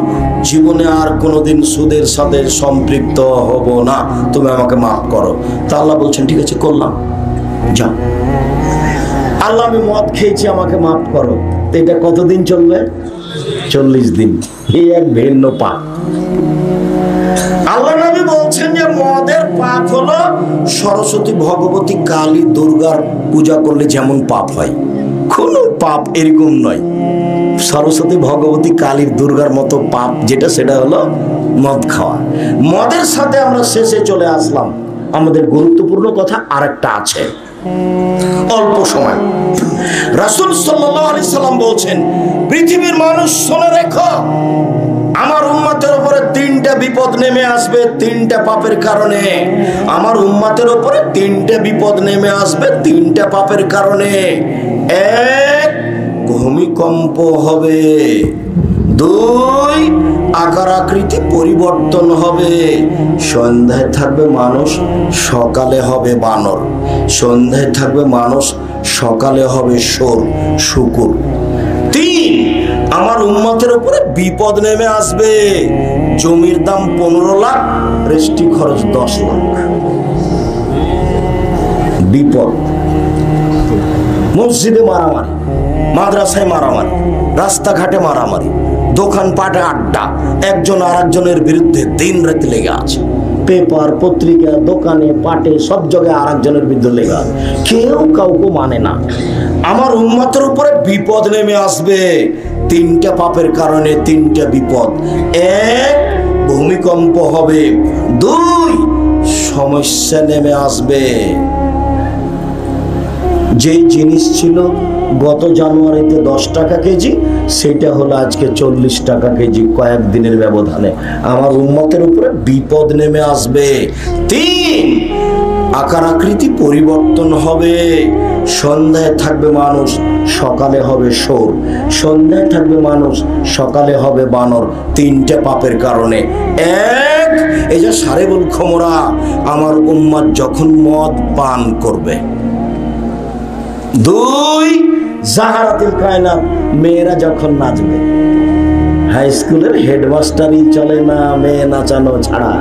জীবনে আর কোনোদিন সুদের সাথে সম্পৃক্ত হব না, তুমি আমাকে মাফ করো। তা আল্লাহ বলছেন ঠিক আছে করলাম, যাও। আল্লাহ আমি মদ খেয়েছি, আমাকে মাফ করো। এটা কতদিন চলবে? 40 দিন। এই এক ভিন্ন পাপ। আল্লাহ নবী বলছেন যে মদের পাপ হলো সরস্বতী, ভগবতী, কালী, দুর্গার পূজা করলে যেমন পাপ হয়, কোনো পাপ এরকম নয়। সরস্বতী, ভগবতী, কালীর, দুর্গার মতো পাপ যেটা, সেটা হলো মদ খাওয়া। মদের সাথে আমরা শেষে চলে আসলাম। আমাদের গুরুত্বপূর্ণ কথা আরেকটা আছে, অল্প সময়। রাসূল সাল্লাল্লাহু আলাইহি সাল্লাম বলছেন পৃথিবীর মানুষ শুনে রেখো, আমার উম্মতের উপরে 3টা বিপদ নেমে আসবে 3টা পাপের কারণে। আমার উম্মতের উপরে 3টা বিপদ নেমে আসবে 3টা পাপের কারণে। 1, ভূমিকম্প হবে। 2, আকার আকৃতি পরিবর্তন হবে। সন্ধ্যায় থাকবে মানুষ, সকালে হবে বানর। সন্ধ্যায় থাকবে মানুষ, সকালে হবে শুকুর। 3, আমার উম্মতের উপরে বিপদ নেমে আসবে। জমির দাম 15 লাখ, রেস্টি খরচ 10 লাখ। বিপদ। মসজিদে মারামারি, মাদ্রাসায় মারামারি, রাস্তাঘাটে মারামারি, দোকানপাটে আড্ডা, একজন আর একজনের বিরুদ্ধে দিন রাত লেগে আছে। পেপার, পত্রিকা, দোকানে, পাটে, সব জায়গায় আর একজনের বিরুদ্ধে লেগে আছে। কেউ কাউকে মানে না। আমার উম্মতের উপরে বিপদ নেমে আসবে 3টা পাপের কারণে। 3টা বিপদ। 1, ভূমিকম্প হবে। 2, সমস্যা নেমে আসবে। যেই জিনিস ছিল গত জানুয়ারিতে 10 টাকা কেজি, সেটা হলো আজকে 40 টাকা কেজি, কয়েকদিনের ব্যবধানে। আমার উম্মতের উপরে বিপদ নেমে আসবে। 3, আকার আকৃতি পরিবর্তন হবে। সন্ধ্যায় থাকবে মানুষ, সকালে হবে শুয়োর। সন্ধ্যায় থাকবে মানুষ, সকালে হবে বানর। 3টা পাপের কারণে। 1, এই যে সারেবুল খমরা, আমার উম্মত যখন মদ পান করবে। 2, জাহারাতুল কায়নাত, মেয়েরা যখন নাচবে। হাই স্কুলের হেডমাস্টারই চলে না মেয়ে নাচানো ছাড়া।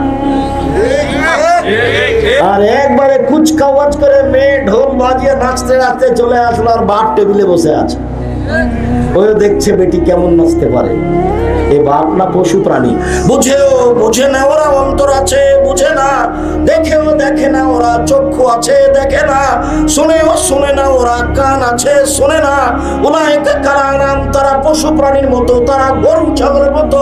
আর একবারে কুচকাওয়াজ করে মেয়ে ঢোল বাজিয়ে নাচতে নাচতে চলে আসলো, আর বাপ টেবিলে বসে আছে। ওই দেখছে বেটি কেমন নাচতে পারে। এ বাপ না পশু প্রাণী? বুঝেও বুঝে না ওরা, অন্তর আছে বুঝে না, দেখেও দেখে না ওরা, চক্ষু আছে দেখে না, শুনেও শুনে না ওরা, কান আছে শুনে না। উলাইকা কালানাম, তারা পশু প্রাণীর মতো, তারা গরু ছাগলের মতো,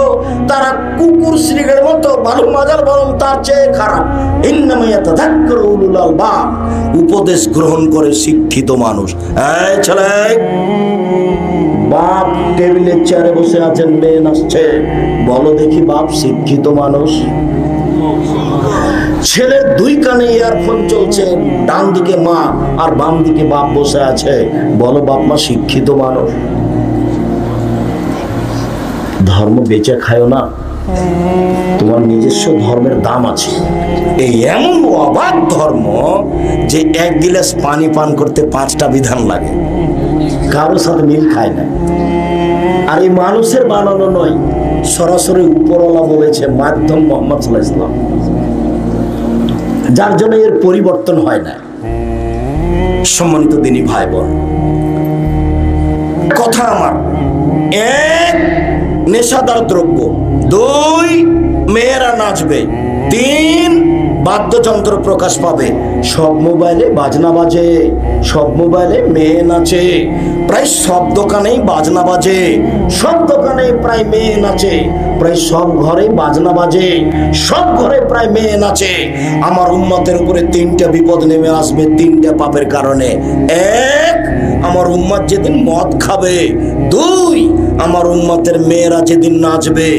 তারা কুকুর শ্রীগের মতো, বালু মাজার বরং তার চেয়ে খারাপ। ইন্নামা ইয়াতাযাক্কারু উলুল আলবাব, উপদেশ গ্রহণ করে শিক্ষিত মানুষ। এই ছেলে, বাপ টেবিলের চেয়ারে বসে আছেন, মেয়ে নাচছে, বলো দেখি বাপ শিক্ষিত মানুষ? ছেলের 2 কানে ইয়ারফোন চলছে, ডান দিকে মা আর বাম দিকে বাপ বসে আছে, বলো বাপ মা শিক্ষিত মানুষ? ধর্ম বেচে খায়ও না, তোমার নিজস্ব ধর্মের দাম আছে। এই এমন অবাক ধর্ম যে 1 গিলাস পানি পান করতে 5টা বিধান লাগে। কারোর সাথে মিল খায় না। আর এই মানুষের বানানো নয়, সরাসরি উপরওয়ালা বলেছে, মাধ্যম মুহাম্মদ সাল্লাল্লাহু আলাইহি ওয়াসাল্লাম, যার জন্য এর পরিবর্তন হয় না। সম্মানিত দিনী ভাই বোন, কথা আমার, এক, নেশাদার দ্রব্য, দুই, মেয়েরা নাচবে, তিন, বাদ্যযন্ত্র প্রকাশ পাবে। সব মোবাইলে বাজনা বাজে, সব মোবাইলে মেয়ে নাচে, প্রায় সব দোকানেই বাজনা বাজে, সব দোকানে প্রায় মেয়ে নাচে, প্রায় সব ঘরে বাজনা বাজে, সব ঘরে প্রায় মেয়ে নাচে। আমার উম্মতের উপরে তিনটা বিপদ নেমে আসবে, তিনটা পাপের কারণে। এক, আমার উম্মত যেদিন মদ খাবে, দুই, আমার উম্মতের মেয়েরা যেদিন নাচবে,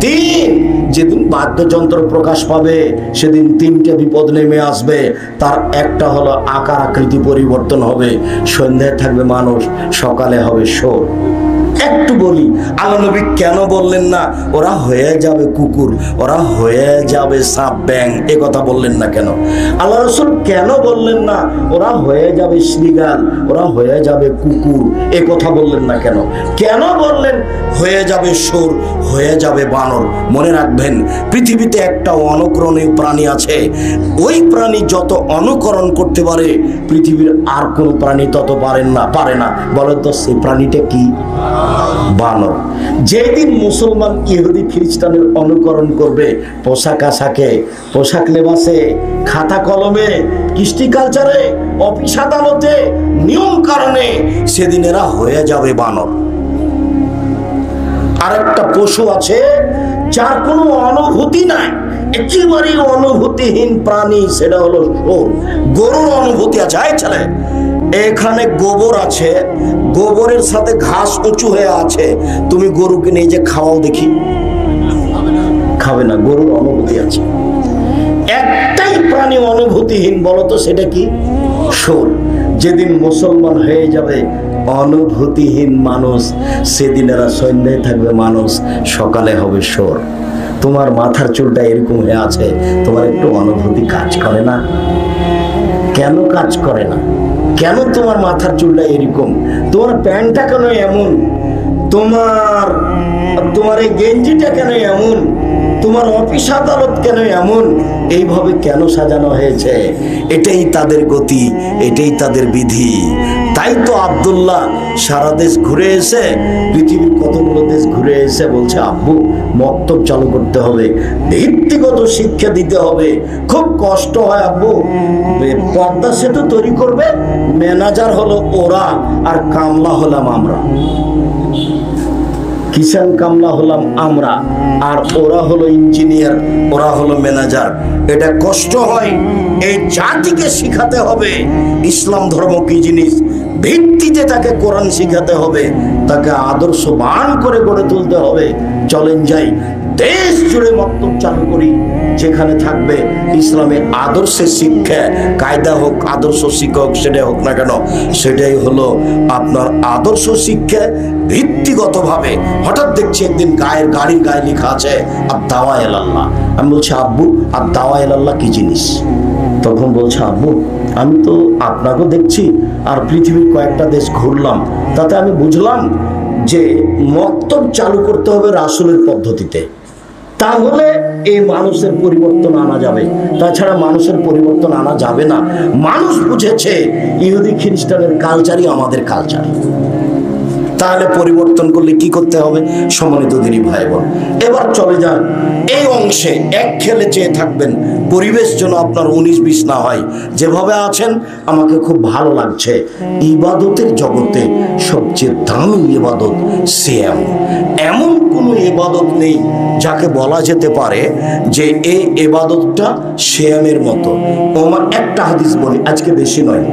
তিন, যেদিন বাদ্যযন্ত্র প্রকাশ পাবে সেদিন তিনটা বিপদ নেমে আসবে। তার একটা হলো আকার আকৃতি পরিবর্তন হবে, সন্ধ্যায় থাকবে মানুষ, সকালে হবে শোর। একটু বলি, আল্লাহ নবী কেন বললেন না ওরা হয়ে যাবে কুকুর, ওরা হয়ে যাবে সাপ ব্যাং? এ কথা বললেন না কেন? আল্লাহ রাসূল কেন বললেন না ওরা হয়ে যাবে শ্রীগাল, ওরা হয়ে যাবে কুকুর? এ কথা বললেন না কেন? কেন বললেন হয়ে যাবে শোর, হয়ে যাবে বানর? মনে রাখবেন, পৃথিবীতে একটা অনুকরণীয় প্রাণী আছে, ওই প্রাণী যত অনুকরণ করতে পারে পৃথিবীর আর কোনো প্রাণী তত পারে না। বলেন তো সেই প্রাণীটা কি? বানর। যেদিন মুসলমান ইহুদি খ্রিস্টানের অনুকরণ করবে, পোশাক আশাকে, পোশাক লেবাসে, খাতা কলমে, কৃষ্টি কালচারে, অফিস আদালতে, নিয়ম কারণে, সেদিন এরা হয়ে যাবে বানর। আরেকটা পশু আছে যার কোনো অনুভূতি নাই, একেবারে অনুভূতিহীন প্রাণী, সেটা হলো শুয়োর। গরুর অনুভূতি আছে। এই ছেলে, এখানে গোবর আছে, গোবরের সাথে ঘাস উঁচু হয়ে আছে, তুমি গরুকে নিয়ে যে খাওয়াও দেখি, খাবে না। গরুর অনুভূতি আছে। একটাই প্রাণী অনুভূতিহীন, বলতো সেটা কি? শুয়োর। যেদিন মুসলমান হয়ে যাবে অনুভূতিহীন মানুষ, সেদিন এরা সন্ধ্যায় থাকবে মানুষ, সকালে হবে শুয়োর। তোমার মাথার চুলটা এরকম হয়ে আছে, তোমার একটু অনুভূতি কাজ করে না? কেন কাজ করে না? কেন তোমার মাথার চুলটা এরকম? তোমার প্যান্টটা কেন এমন? তোমার এই গেঞ্জিটা কেন এমন? তোমার অফিস আদালত কেন এমন? এইভাবে কেন সাজানো হয়েছে? এটাই তাদের গতি, এটাই তাদের বিধি। তাই তো আব্দুল্লাহ সারা দেশ ঘুরে এসে, পৃথিবীর কতগুলো দেশ ঘুরে এসে বলছে, আব্বু মক্তব চালু করতে হবে, ভিত্তিগত শিক্ষা দিতে হবে। খুব কষ্ট হয় আব্বু, পদ্মা সেতু তৈরি করবে, ম্যানেজার হলো ওরা আর কামলা হলাম আমরা, কিষান কামলা হলাম আমরা, আর ওরা হলো ইঞ্জিনিয়ার, ওরা হলো ম্যানেজার। এটা কষ্ট হয়। এই জাতিকে শিখাতে হবে ইসলাম ধর্ম কি জিনিস, ভিত্তিতে তাকে কোরআন শিখাতে হবে, তাকে আদর্শবান করে গড়ে তুলতে হবে। চলেন যাই, দেশ জুড়ে মক্তব চালু করি, যেখানে থাকবে ইসলামের আদর্শের শিক্ষা, কায়দা হোক, আদর্শ শিক্ষক সেটাই হোক না কেন, সেটাই হলো আপনার আদর্শ শিক্ষা ভিত্তিগতভাবে। হঠাৎ দেখছি একদিন গাড়ির গায়ে লেখা আছে আদ-দাওয়া ইলাল্লাহ। আমি বলছি, আব্বু আদ-দাওয়া ইলাল্লাহ কি জিনিস? তখন বলছে, আব্বু আমি তো আপনাকেও দেখছি আর পৃথিবীর কয়েকটা দেশ ঘুরলাম, তাতে আমি বুঝলাম যে মক্তব চালু করতে হবে রাসূলের পদ্ধতিতে, তাহলে এই মানুষের পরিবর্তন আনা যাবে, তাছাড়া মানুষের পরিবর্তন আনা যাবে না। মানুষ বুঝেছে ইহুদি খ্রিস্টানের কালচারই আমাদের কালচার, তাহলে পরিবর্তন করলে কি করতে হবে? সম্মানিত দিনী ভাই বোন, এবার চলে যান এই অংশে। এক খেলে চেয়ে থাকবেন, পরিবেশ যেন আপনার 19-20 না হয়। যেভাবে আছেন আমাকে খুব ভালো লাগছে। ইবাদতের জগতে সবচেয়ে দামি ইবাদত সিয়াম। এমন কোনো ইবাদত নেই যাকে বলা যেতে পারে যে এই ইবাদতটা সিয়ামের মতো। একটা হাদিস বলি, আজকে বেশি নয়।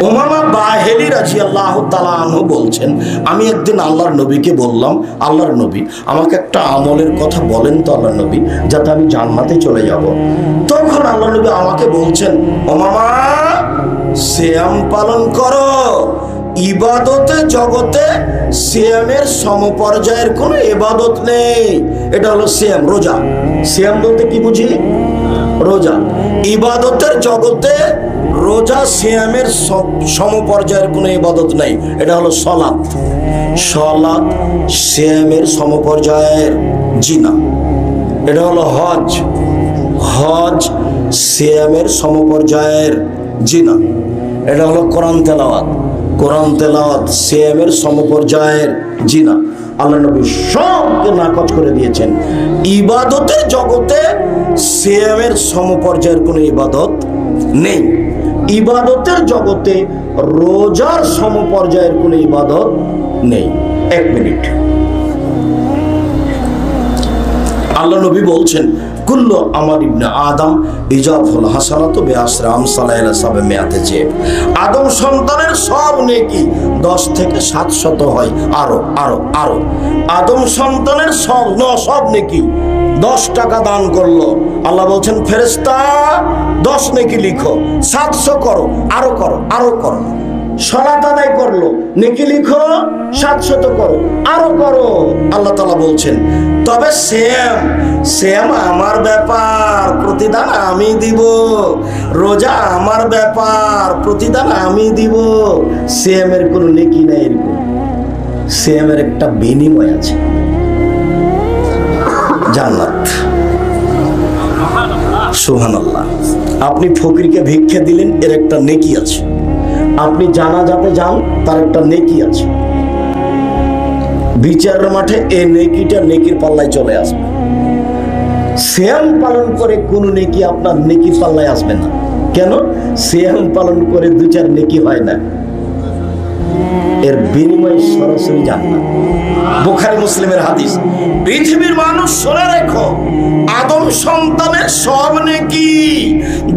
উমামা বাহিলি রাদিয়াল্লাহু তাআলা আনহু বলছেন, আমি একদিন আল্লাহর নবীকে বললাম, আল্লাহর নবী আমাকে একটা আমলের কথা বলেন তো আল্লাহর নবী, যাতে আমি জান্নাতে চলে যাব। তখন আল্লাহর নবী আমাকে বলছেন, উমামা সিয়াম পালন করো। ইবাদতে জগতে সিয়ামের সমপর্যায়ের কোনো ইবাদত নেই। এটা হলো সিয়াম, রোজা। সিয়াম বলতে কি বুঝি? রোজা। ইবাদতের জগতে রোজা সিয়ামের সমপর্যায়ের কোনো ইবাদত নাই। এটা হলো সলাত। সলাত সিয়ামের সমপর্যায়ের জিনা। এটা হলো হজ। হজ সিয়ামের সমপর্যায়ের জিনা। এটা হলো কোরআন তেলাওয়াত। কোরআন তেলাওয়াত সিয়ামের সমপর্যায়ের জিনা। আল্লাহ নবী সবকে নাকচ করে দিয়েছেন। ইবাদতের জগতে সিয়ামের সমপর্যায়ের কোনো ইবাদত নেই। ইবাদতের জগতে রোজার সমপর্যায়ের কোনো ইবাদত নেই। এক মিনিট, আল্লাহ নবী বলছেন কুল্লু আমার ইবনে আদম ইজাফুল হাসানাতু বিআশরি আমসালিহা সাবে মিয়াতে যে আদম সন্তানের সব নেকি 10 থেকে 700 হয়। আরো আরো আরো আদম সন্তানের সব নেকি 10 টাকা দান করলো, আল্লাহ বলছেন ফেরেশতা 10 নেকি লিখো, 700 করো, আরো করো, আরো করো। সালাত আদায় করলো, নেকি লিখো, 700 করো, আরো করো। আল্লাহ তাআলা বলছেন তবে সেম আমার ব্যাপার, প্রতিদান আমি দিব। রোজা আমার ব্যাপার, প্রতিদান আমি দিব। সেমের কোনো নেকি নাই। এরকম সেমের একটা বিনিময় আছে, জান্নাত। সুবহানাল্লাহ। আপনি ফকিরকে ভিক্ষা দিলেন, এর একটা নেকি আছে। আপনি জানাজাতে যান, তার একটা নেকি আছে। বিচারের মাঠে এই নেকিটা নেকির পাল্লায় চলে আসবে। সিয়াম পালন করে কোন নেকি আপনার নেকির পাল্লায় আসবে না। কেন? সিয়াম পালন করে 2-4 নেকি হয় না, এর বিনিময়ে সরাসরি জান্নাত। বুখারী মুসলিমের হাদিস। পৃথিবীর মানুষ শুনে রেখো, আদম সন্তানের সব নেকি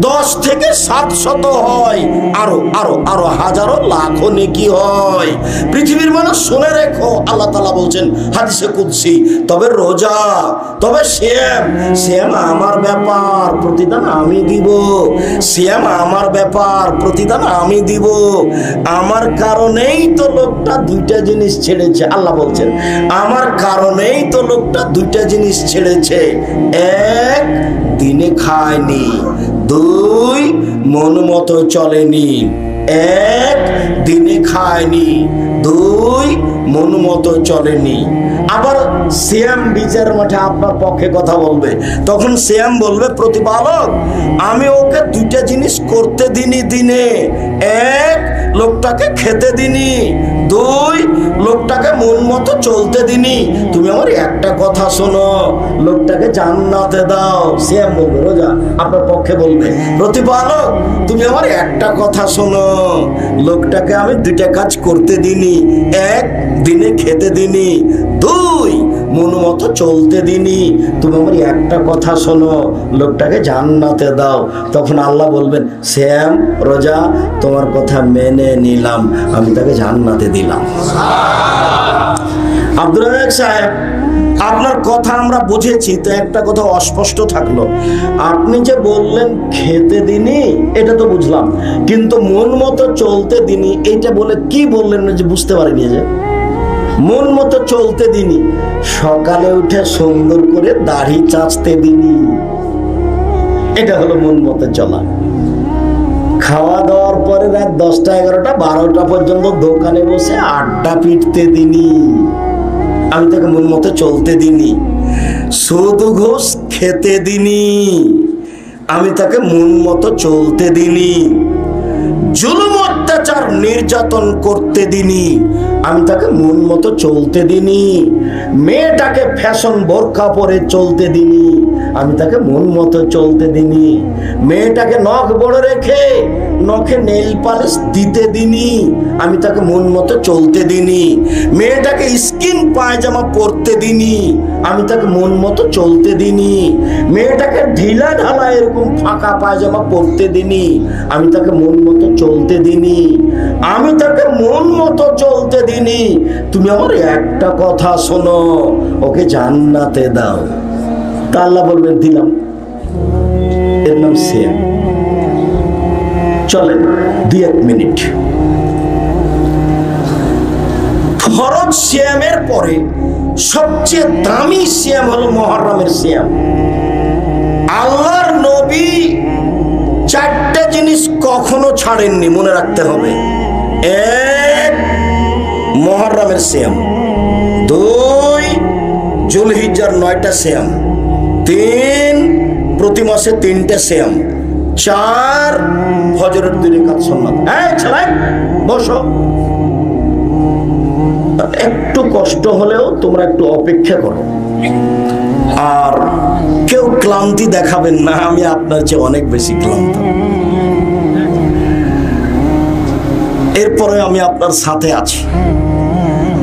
10 থেকে 700 হয়, আরো আরো আরো হাজারো লাখো নেকি হয়। পৃথিবীর মানুষ শুনে রেখো, আল্লাহ তাআলা বলছেন হাদিসে কুদসি, তবে রোজা, তবে সিয়াম আমার ব্যাপার, প্রতিদান আমি দিব। সিয়াম আমার ব্যাপার, প্রতিদান আমি দিব। আমার কারণেই তো লোকটা 2টা জিনিস ছেড়েছে। আল্লাহ বলছেন আমার কারণেই তো লোকটা 2টা জিনিস ছেড়েছে। 1, দিনে খায়নি। 2, মন মতো চলেনি। 1, দিনে খায়নি। 2, মন মতো চলেনি। আবার সিয়াম বিচার মাঠে আপনার পক্ষে কথা বলবে, তখন সিয়াম বলবে প্রতিপালক আমি ওকে 2টা জিনিস করতে দিনি দিনে। 1, লোকটাকে খেতে দিনি। 2, লোকটাকে মন মতো চলতে দিনি। তুমি আমার একটা কথা শোনো, লোকটাকে জান্নাতে দাও। সিয়াম বলবে, রোজা আপনার পক্ষে বলবে প্রতিপালক তুমি আমার একটা কথা শোনো, লোকটাকে আমি 2টা কাজ করতে দিনি। 1, দিনে খেতে দিনি। 2, মন মতো চলতে দিনি। তুমি আমার একটা কথা শোনো, লোকটাকে জান্নাতে দাও। তখন আল্লাহ বলবেন সিয়াম রোজা তোমার কথা মেনে নিলাম, আমি তাকে জান্নাতে দিলাম। আব্দুর রাজ্জাক সাহেব, আপনার কথা আমরা বুঝেছি, তো একটা কথা অস্পষ্ট থাকলো। আপনি যে বললেন খেতে দিনি, এটা তো বুঝলাম, কিন্তু মন মতো চলতে দিনি এটা বলে কি বললেন যে বুঝতে পারিনি। যে মন মতো চলতে দিনি, সকালে উঠে সুন্দর করে দাড়ি চাঁচতে দিনি, এটা হলো মন মতো চলা। খাওয়া দাওয়ার পরে রাত 10টা 11টা 12টা পর্যন্ত দোকানে বসে আড্ডা পিটতে দিনি, আমি তাকে মন মতো চলতে দিনি। সুদ ঘুষ খেতে দিনি, আমি তাকে মন মতো চলতে দিনি। জুলুম অত্যাচার নির্যাতন করতে দিনি, আমি তাকে মন মতো চলতে দিনি। মেয়েটাকে ফ্যাশন বোরকা পরে চলতে দিনি, আমি তাকে মন মতো চলতে দিনি। মেয়েটাকে নখ বড় রেখে নখে নেইল পালিশ দিতে দিনি, আমি তাকে মন মতো চলতে দিনি। মেয়েটাকে স্কিন পায়জামা পরতে দিনি, আমি তাকে মন মতো চলতে দিনি। মেয়েটাকে ঢিলা ঢালা এরকম ফাঁকা পায়জামা পরতে দিনি, আমি তাকে মন মতো চলতে দিনি। আমি তাকে মন মতো চলতে দিনি। তুমি আমার একটা কথা শোনো, ওকে জান্নাতে দাও। তা আল্লাহ বলবেন দিলাম, এর নাম সিয়াম। চলেন 2-1 মিনিট। ফরজ সিয়ামের পরে সবচেয়ে দামি সিয়াম হলো মুহররমের সিয়াম। আল্লাহর নবী 4টে জিনিস জিনিস কখনো ছাড়েননি, মনে রাখতে হবে। এক, মুহররমের সিয়াম। দুই, যুলহিজ্জার 9টা সিয়াম। তিন, প্রতি মাসে 3টে সিয়াম। চার, ফজরের 2 রাকাত সুন্নাত। এই ছেলে বসো, একটু কষ্ট হলেও তোমরা একটু অপেক্ষা করো, আর কেউ ক্লান্তি দেখাবেন না, আমি আপনার চেয়ে অনেক বেশি ক্লান্ত। এরপরে আমি আপনার সাথে আছি,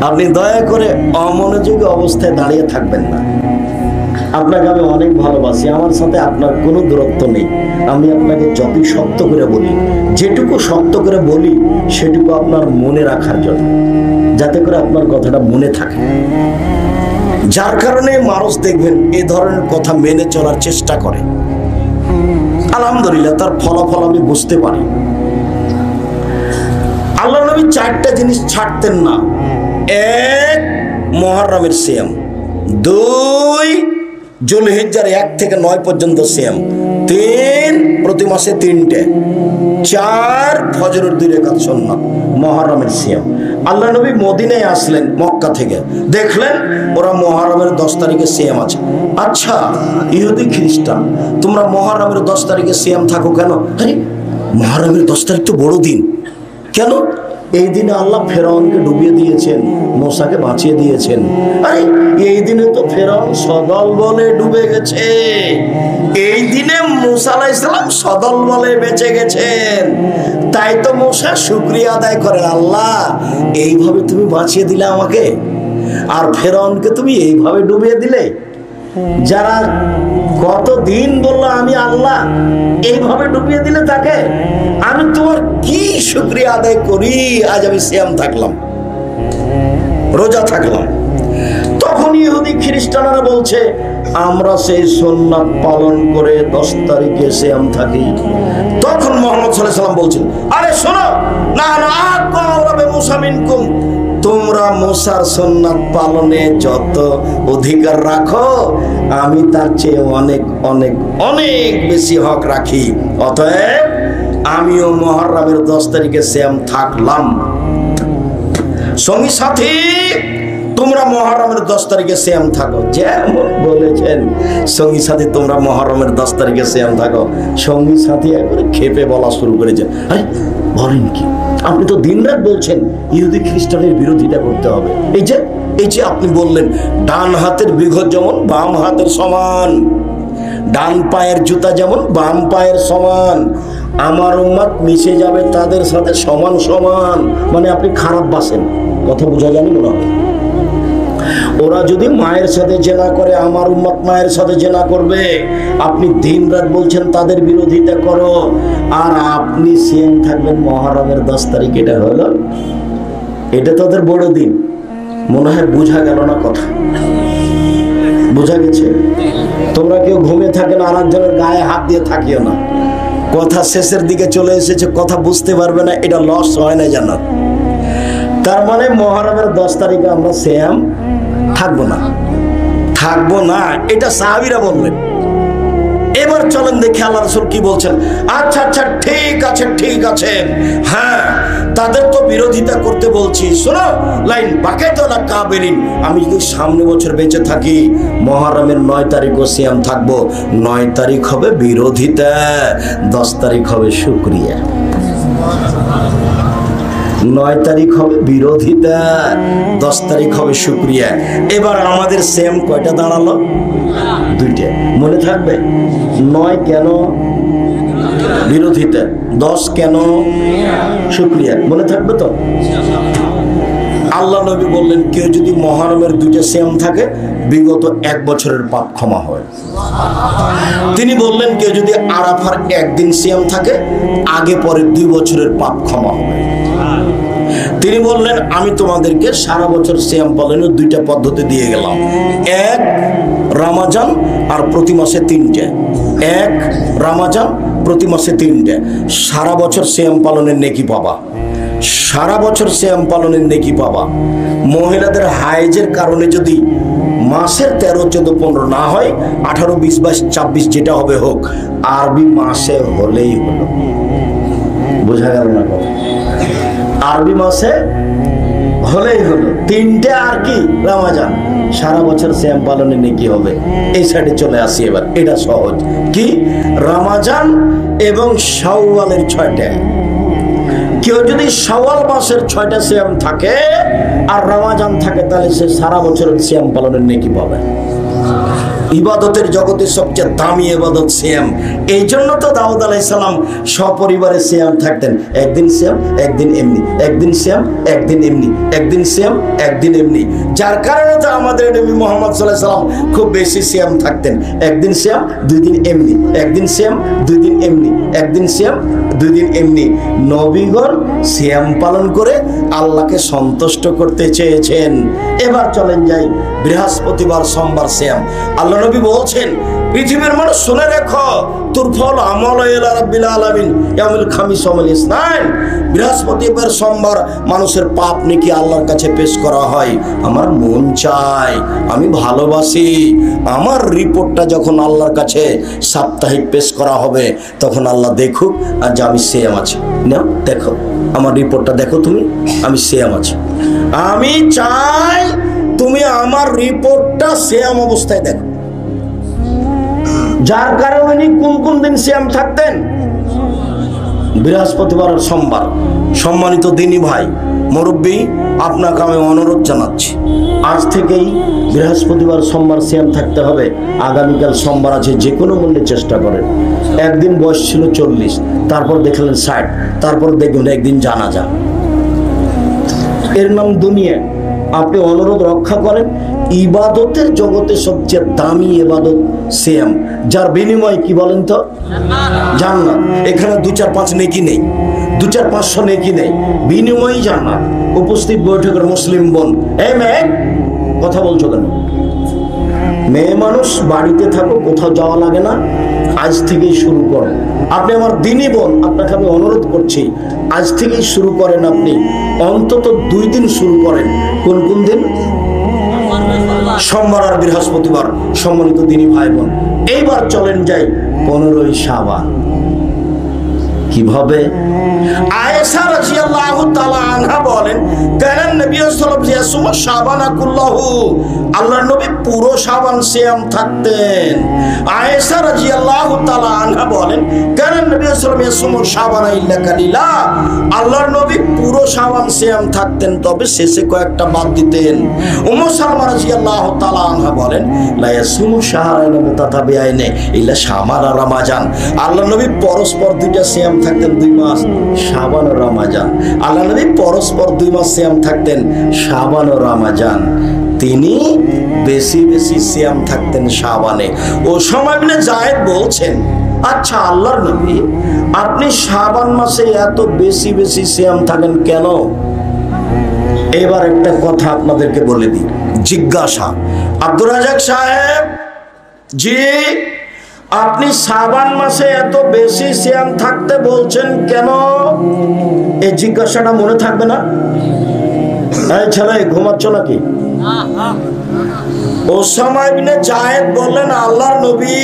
আপনি দয়া করে অমনোযোগী অবস্থায় দাঁড়িয়ে থাকবেন না। আপনাকে আমি অনেক ভালোবাসি, আমার সাথে আপনার কোনো দূরত্ব নেই। আমি আপনাকে যতই শক্ত করে বলি, যেটুকু শক্ত করে বলি সেটুকু আপনার মনে রাখার জন্য, যাতে করে আপনার কথাটা মনে থাকে। যার কারণে মানুষ দেখবেন এই ধরনের কথা মেনে চলার চেষ্টা করে। আলহামদুলিল্লাহ, তার ফলাফল আমি বুঝতে পারি। আল্লাহ নবী 4টা জিনিস ছাড়তেন না। এক, মুহররমের সিয়াম। দুই, যুলহিজ্জার 1 থেকে 9 পর্যন্ত সিয়াম। তিন, প্রতি মাসে 3টে। চার, ফজরের 2 রাকাত সুন্নাত, মুহররমের সিয়াম। আল্লাহ নবী মদিনায় আসলেন মক্কা থেকে, দেখলেন ওরা মুহররমের 10 তারিখে সিয়াম আছে। আচ্ছা ইহুদি খ্রিস্টান, তোমরা মুহররমের 10 তারিখে সিয়াম থাকো কেন? আরে মুহররমের 10 তারিখ তো বড় দিন। কেন? এই দিনে আল্লাহ ফেরাউনকে ডুবিয়ে দিয়েছেন, মুসাকে বাঁচিয়ে দিয়েছেন। আরে এই দিনে তো ফেরাউন সদল বলে ডুবে গেছে, এই দিনে মুসা আলাইহিস সালাম সদল বলে বেঁচে গেছেন। তাই তো মুসা শুকরিয়া আদায় করে, আল্লাহ এইভাবে তুমি বাঁচিয়ে দিলে আমাকে, আর ফেরাউনকে তুমি এইভাবে ডুবিয়ে দিলে। যারা কতদিন বললো আমি আল্লাহ, এইভাবে ডুবিয়ে দিলে তাকে, আমি তোমার কি শুকরিয়া আদায় করি। আজ আমি সিয়াম থাকলাম, রোজা থাকলাম। তখন ইহুদি খ্রিস্টানরা বলছে আমরা সেই সুন্নাত পালন করে 10 তারিখে সিয়াম থাকি। তখন মুহাম্মদ সাল্লাল্লাহু আলাইহি ওয়াসাল্লাম বলছেন, আরে শোনো না না, আকরাবে মুসা মিনকুম, তোমরা মুসার সুন্নাত পালনে যত অধিকার রাখো, আমি তার চেয়ে অনেক অনেক অনেক বেশি হক রাখি। অতএব আমিও মুহররমের 10 তারিখে সিয়াম থাকলাম। সঙ্গী সাথী, তোমরা মুহররমের 10 তারিখে সিয়াম থাকো। যেমন বলেছেন সঙ্গী সাথী তোমরা মুহররমের 10 তারিখে সিয়াম থাকো, সঙ্গী সাথী একবারে খেপে বলা শুরু করেছে, আরে বলেন কি, আপনি তো দিনরাত বলছেন ইহুদি খ্রিস্টানের বিরোধিতা করতে হবে। এই যে আপনি বললেন ডান হাতের বিঘত যেমন বাম হাতের সমান, ডান পায়ের জুতা যেমন বাম পায়ের সমান, আমার উম্মত মিশে যাবে তাদের সাথে সমান সমান। মানে আপনি খারাপ বাসেন, কথা বোঝা জানি মনে হয়। ওরা যদি মায়ের সাথে জেনা করে, আমার উম্মত মায়ের সাথে জেনা করবে। আপনি দিনরাত বলছেন তাদের বিরোধিতা করো, আর আপনি সিয়াম থাকবেন মুহররমের 10 তারিখ। এটা হলো, এটা তোদের বড় দিন। মনে হয় বোঝা গেল না কথা? বোঝা গেছে? তোমরা কেউ ঘুমিয়ে থাকে না, আর একজনের গায়ে হাত দিয়ে থাকিও না। কথা শেষের দিকে চলে এসেছে, কথা বুঝতে পারবে না, এটা লস হয় না জানার। তার মানে মুহররমের 10 তারিখে আমরা সিয়াম থাকবো না, এটা সাহাবীরা বললেন। এবার চলেন দেখি আল্লাহ রাসূল কি বলছেন। আচ্ছা আচ্ছা, ঠিক আছে, হ্যাঁ তাদের তো বিরোধিতা করতে বলছি। শোনো, লাইন বাকাইতুল কাবিলিন, আমি যদি সামনে বছর বেঁচে থাকি মুহররমের 9 তারিখও সিয়াম থাকবো। 9 তারিখ হবে বিরোধিতা, 10 তারিখ হবে শুকরিয়া। 9 তারিখ হবে বিরোধিতা, 10 তারিখ হবে শুকরিয়া। এবার আমাদের সেম কয়টা দাঁড়ালো? 2টে। মনে থাকবে? 9 কেন বিরোধিতা, 10 কেন শুকরিয়া? মনে থাকবে তো? আল্লাহ নবী বললেন কেউ যদি মুহররমের 2টে সিয়াম থাকে বিগত 1 বছরের পাপ ক্ষমা হয়। তিনি বললেন কেউ যদি আরাফার 1 দিন সিয়াম থাকে আগে পরে 2 বছরের পাপ ক্ষমা হবে। তিনি বললেন আমি তোমাদেরকে সারা বছর সিয়াম পালনের 2টা পদ্ধতি দিয়ে গেলাম। 1 রমজান আর প্রতি মাসে 3টে। 1 রমজান, প্রতি মাসে 3টে। সারা বছর সিয়াম পালনের নেকি পাবা, সারা বছর সিয়াম পালনের নেকি পাবা। মহিলাদের হাইজের কারণে যদি মাসের 13, 14, 15 না হয়, 18, 20, 22, 26 যেটা হবে হোক, আরবি মাসে হলেই হলো। বোঝা গেল না? আরবি মাসে হলেই হলো তিনটে, আর কি রমজান, সারা বছর সিয়াম পালনে নেকি হবে। এই সাইডে চলে আসি এবার, এটা সহজ। কি? রমজান এবং শাওয়ালের 6টা। কেউ যদি শাওয়াল মাসের 6টা সিয়াম থাকে আর রমজান থাকে, তাহলে সে সারা বছরের সিয়াম পালনের নেকি পাবে। ইবাদতের জগতে সবচেয়ে দামি ইবাদত সিয়াম। এই জন্য তো দাউদ আলাইহিস সালাম সপরিবারে সিয়াম থাকতেন। একদিন সিয়াম, একদিন এমনি, একদিন সিয়াম, একদিন এমনি, একদিন সিয়াম, একদিন এমনি। যার কারণে তো আমাদের নবী মুহাম্মদ সাল্লাল্লাহু আলাইহি সাল্লাম খুব বেশি সিয়াম থাকতেন। একদিন সিয়াম, 2 দিন এমনি, একদিন সিয়াম, 2 দিন এমনি, একদিন সিয়াম, 2 দিন এমনি। নবীগণ সিয়াম পালন করে আল্লাহকে সন্তুষ্ট করতে চেয়েছেন। এবার চলেন যাই বৃহস্পতিবার, সোমবার সিয়াম। আল্লাহ নবী বলছেন, পৃথিবীর মানুষ শুনে রেখো, তুরফাউল আমাল ইলা রাব্বিল আলামিন ইয়াউমুল খামিস ওয়াল ইসনাইন। বৃহস্পতিবার, সোমবার মানুষের পাপ নেকি আল্লাহর কাছে পেশ করা হয়। আমার মন চায়, আমি ভালোবাসি, আমার রিপোর্টটা যখন আল্লাহর কাছে সাপ্তাহিক পেশ করা হবে, তখন আল্লাহ দেখুক আর যে আমি সিয়াম আছি। না, দেখো আমার রিপোর্টটা, দেখো তুমি, আমি সিয়াম আছি। আমি চাই তুমি আমার রিপোর্টটা সিয়াম অবস্থায় দেখো। যার কারণে কোন কোন দিন সিয়াম থাকতেন? বৃহস্পতিবার আর সোমবার। সম্মানিত দিনী ভাই, মুরব্বী, আপনাকে আমি অনুরোধ জানাচ্ছি, আজ থেকেই বৃহস্পতিবার, সোমবার সিয়াম থাকতে হবে। আগামীকাল সোমবার আছে, যে কোনো মূল্যে চেষ্টা করেন। একদিন বয়স ছিল 40, তারপর দেখলেন 60, তারপর দেখবেন একদিন জানাজা। এর নাম দুনিয়া। আপনি অনুরোধ রক্ষা করেন। ইবাদতের জগতে সবচেয়ে দামি ইবাদত সিয়াম, যার বিনিময় কি বলেন তো? জান্নাত। এখানে 2-4-5 নেকি নেই, 2-4-500 নেকি নেই, বিনিময়ই জান্নাত। উপস্থিত বৈঠকের মুসলিম বোন, এই মেয়ে কথা বলছো কেন? মেয়ে মানুষ, বাড়িতে থাকো, কোথাও যাওয়া লাগে না, আজ থেকেই শুরু করো। আপনি আমার দিনী বোন, আপনাকে আমি অনুরোধ করছি, আজ থেকেই শুরু করেন। আপনি অন্তত 2 দিন শুরু করেন। কোন কোন দিন? সোমবার আর বৃহস্পতিবার। সম্মানিত দিনী ভাই বোন, এইবার চলেন যাই 15ই শাবান। কিভাবে? আয়েশা রাদিয়াল্লাহু তাআলা আনহা বলেন, কানান নবী সাল্লাল্লাহু আলাইহি ওয়াসাল্লাম শাবানা কুল্লাহু, আল্লাহর নবী পুরো শাবান সিয়াম থাকতেন। আয়েশা রাদিয়াল্লাহু তাআলা আনহা বলেন, কানান নবী সাল্লাল্লাহু আলাইহি ওয়াসাল্লাম শাবানা ইল্লা কালিলা, আল্লাহর নবী পুরো শাবান সিয়াম থাকতেন, তবে শেষে কয়েকটা বাদ দিতেন। উম্মু সালমা রাদিয়াল্লাহু তাআলা আনহা বলেন, লা ইয়াসুমু শাহরাইন মুতাতাবিআইন ইল্লা শাবান আর রমাজান, আল্লাহর নবী পরস্পর 2টা সিয়াম থাকতেন, 2 মাস, শাবান ও রমাজান। আল্লাহ নবী পরস্পর 2 মাস সিয়াম থাকতেন, শাবান ও রমাজান। তিনি বেশি বেশি সিয়াম থাকতেন শাবানে। ও সময় ইবনে যায়েদ বলছেন, আচ্ছা আল্লাহর নবী, আপনি শাবান মাসে এত বেশি বেশি সিয়াম থাকেন কেন? এবার একটা কথা আপনাদেরকে বলে দিই, জিজ্ঞাসা। আব্দুর রাজাক সাহেব, জি, আপনি শাবান মাসে এত বেশি সিয়াম থাকতে বলছেন কেন? এই জিজ্ঞাসাটা মনে থাকবে না? এই ছেলে, ঘুমাচ্ছ নাকি? ওসামা ইবনে যায়েদ বললেন, আল্লাহর নবী,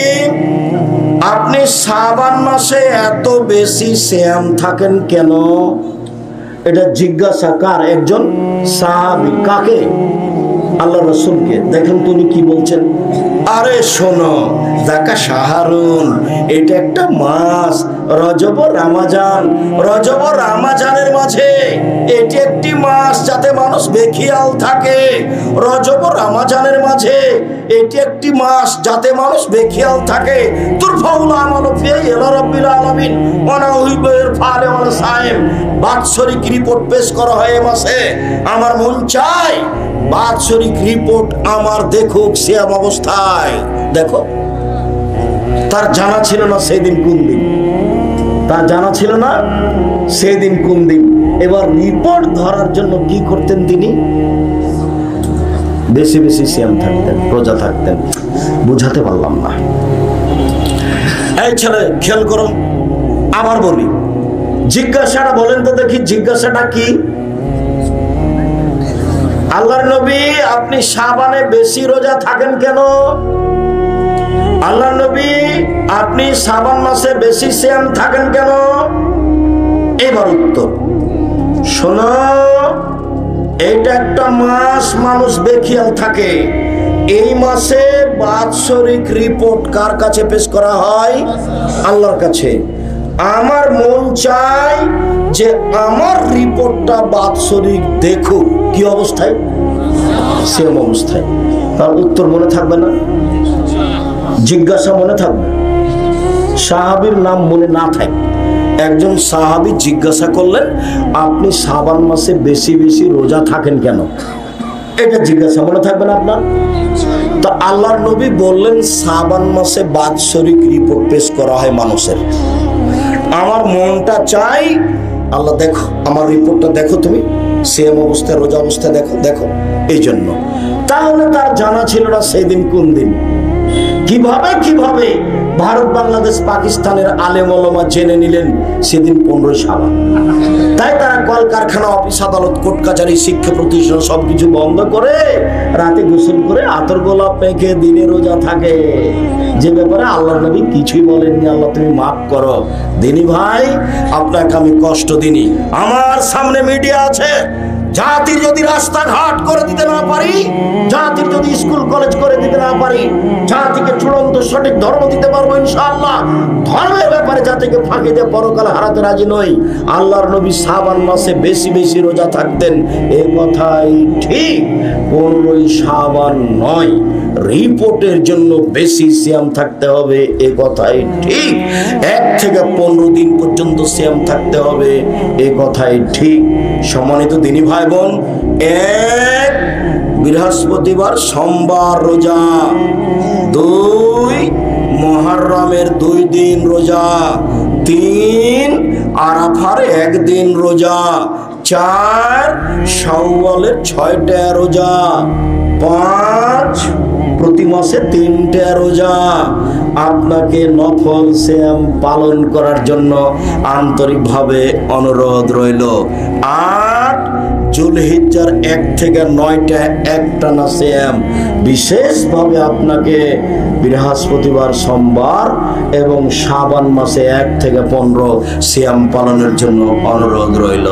আপনি শাবান মাসে এত বেশি সিয়াম থাকেন কেন? এটা জিজ্ঞাসা কার? একজন সাহাবী। কাকে? আল্লাহ রাসূলকে। দেখেন তুমি কি বলছেন। আরে শোনো, যাকা শাহরুন, এটা একটা মাস, রজব ও রমজান। রজব ও রমজানের মাঝে এটি একটি মাস যাতে মানুষ বেখিয়াল থাকে। রজব ও রমজানের মাঝে এটি একটি মাস যাতে মানুষ বেখিয়াল থাকে। তুরফাউল আমালু ফিহি ইলা রাব্বিল আলামিন ওয়া নাউহিবের ফালে ওয়াল সাইম, বাৎসরিক রিপোর্ট পেশ করা হয় এই মাসে। আমার মন চায় বাৎসরিক রিপোর্ট আমার দেখুক সিয়াম অবস্থায়। দেখো, তার জানা ছিল না সেদিন কোন দিন, তার জানা ছিল না সেদিন কোন দিন। এবার রিপোর্ট ধরার জন্য কি করতেন তিনি? বেশি বেশি সিয়াম থাকতেন, রোজা থাকতেন। বুঝাতে পারলাম না। এই ছেলে, খেয়াল করো, আবার বলি, জিজ্ঞাসাটা বলেন তো দেখি, জিজ্ঞাসাটা কি? আল্লাহর নবী, আপনি শাবানে বেশি রোজা থাকেন কেন? আল্লাহর নবী, আপনি শাবান মাসে বেশি সিয়াম থাকেন কেন? এবার উত্তর শোনো, এটা একটা মাস, মানুষ বেখিয়াল থাকে। এই মাসে বাৎসরিক রিপোর্ট কার কাছে পেশ করা হয়? আল্লাহর কাছে। আমার মন চায় যে আমার রিপোর্টটা বাৎসরিক দেখুক, কি অবস্থায়? সেম অবস্থায়। তার উত্তর মনে থাকবে না? জিজ্ঞাসা মনে থাকবে? সাহাবীর নাম মনে না থাকে। একজন সাহাবী জিজ্ঞাসা করলেন, আপনি শাবান মাসে বেশি বেশি রোজা থাকেন কেন? এটা জিজ্ঞাসা মনে থাকবে না আপনার? তো আল্লাহর নবী বললেন, শাবান মাসে বাৎসরিক রিপোর্ট পেশ করা হয় মানুষের। আমার মনটা চাই, আল্লাহ দেখো আমার রিপোর্টটা, দেখো তুমি সেম অবস্থায় রোজা অবস্থায় দেখো দেখো, এই জন্য। তাহলে তার জানা ছিল না সেদিন কোন দিন। কিভাবে কিভাবে ভারত, বাংলাদেশ, পাকিস্তানের আলেম ওলামা জেনে নিলেন সেদিন 15 শাবান। তাই তারা কলকারখানা, অফিস আদালত, কোর্ট কাছারি, শিক্ষা প্রতিষ্ঠান সবকিছু বন্ধ করে রাতে গোসল করে আতর গোলাপ মেখে দিনে রোজা থাকে, যে ব্যাপারে আল্লাহর নবী কিছুই বলেননি। আল্লাহ তুমি মাফ করো। দিনী ভাই, আপনাকে আমি কষ্ট দিনি। আমার সামনে মিডিয়া আছে। জাতির যদি রাস্তাঘাট করে দিতে না পারি, জাতির যদি স্কুল কলেজ করে দিতে না পারি, জাতিকে চূড়ান্ত সঠিক ধর্ম দিতে পারবো ইনশাআল্লাহ। ধর্মের ব্যাপারে জাতিকে ফাঁকি দিয়ে পরকাল হারাতে রাজি নই। আল্লাহর নবী শাবান মাসে বেশি বেশি রোজা থাকতেন, এ কথাই ঠিক। 15 শাবান নয়, রিপোর্টের জন্য বেশি সিয়াম থাকতে হবে, এ কথাই ঠিক। 1 থেকে 15 দিন পর্যন্ত সিয়াম থাকতে হবে, এ কথাই ঠিক। সম্মানিত দিনী ভাই বোন, 1 বৃহস্পতিবার সোমবার রোজা, 2 মুহররমের 2 দিন রোজা, 3 আরাফার 1 দিন রোজা, 4 শাওয়ালের 6টা রোজা, 5 প্রতি মাসে 3টা রোজা। আপনাকে নফল সিয়াম পালন করার জন্য আন্তরিকভাবে অনুরোধ রইল। 8 যুলহিজ্জার 1 থেকে 9টা একটানা সিয়াম। বিশেষভাবে আপনাকে বৃহস্পতিবার, সোমবার এবং শাবান মাসে 1 থেকে 15 সিয়াম পালনের জন্য অনুরোধ রইল।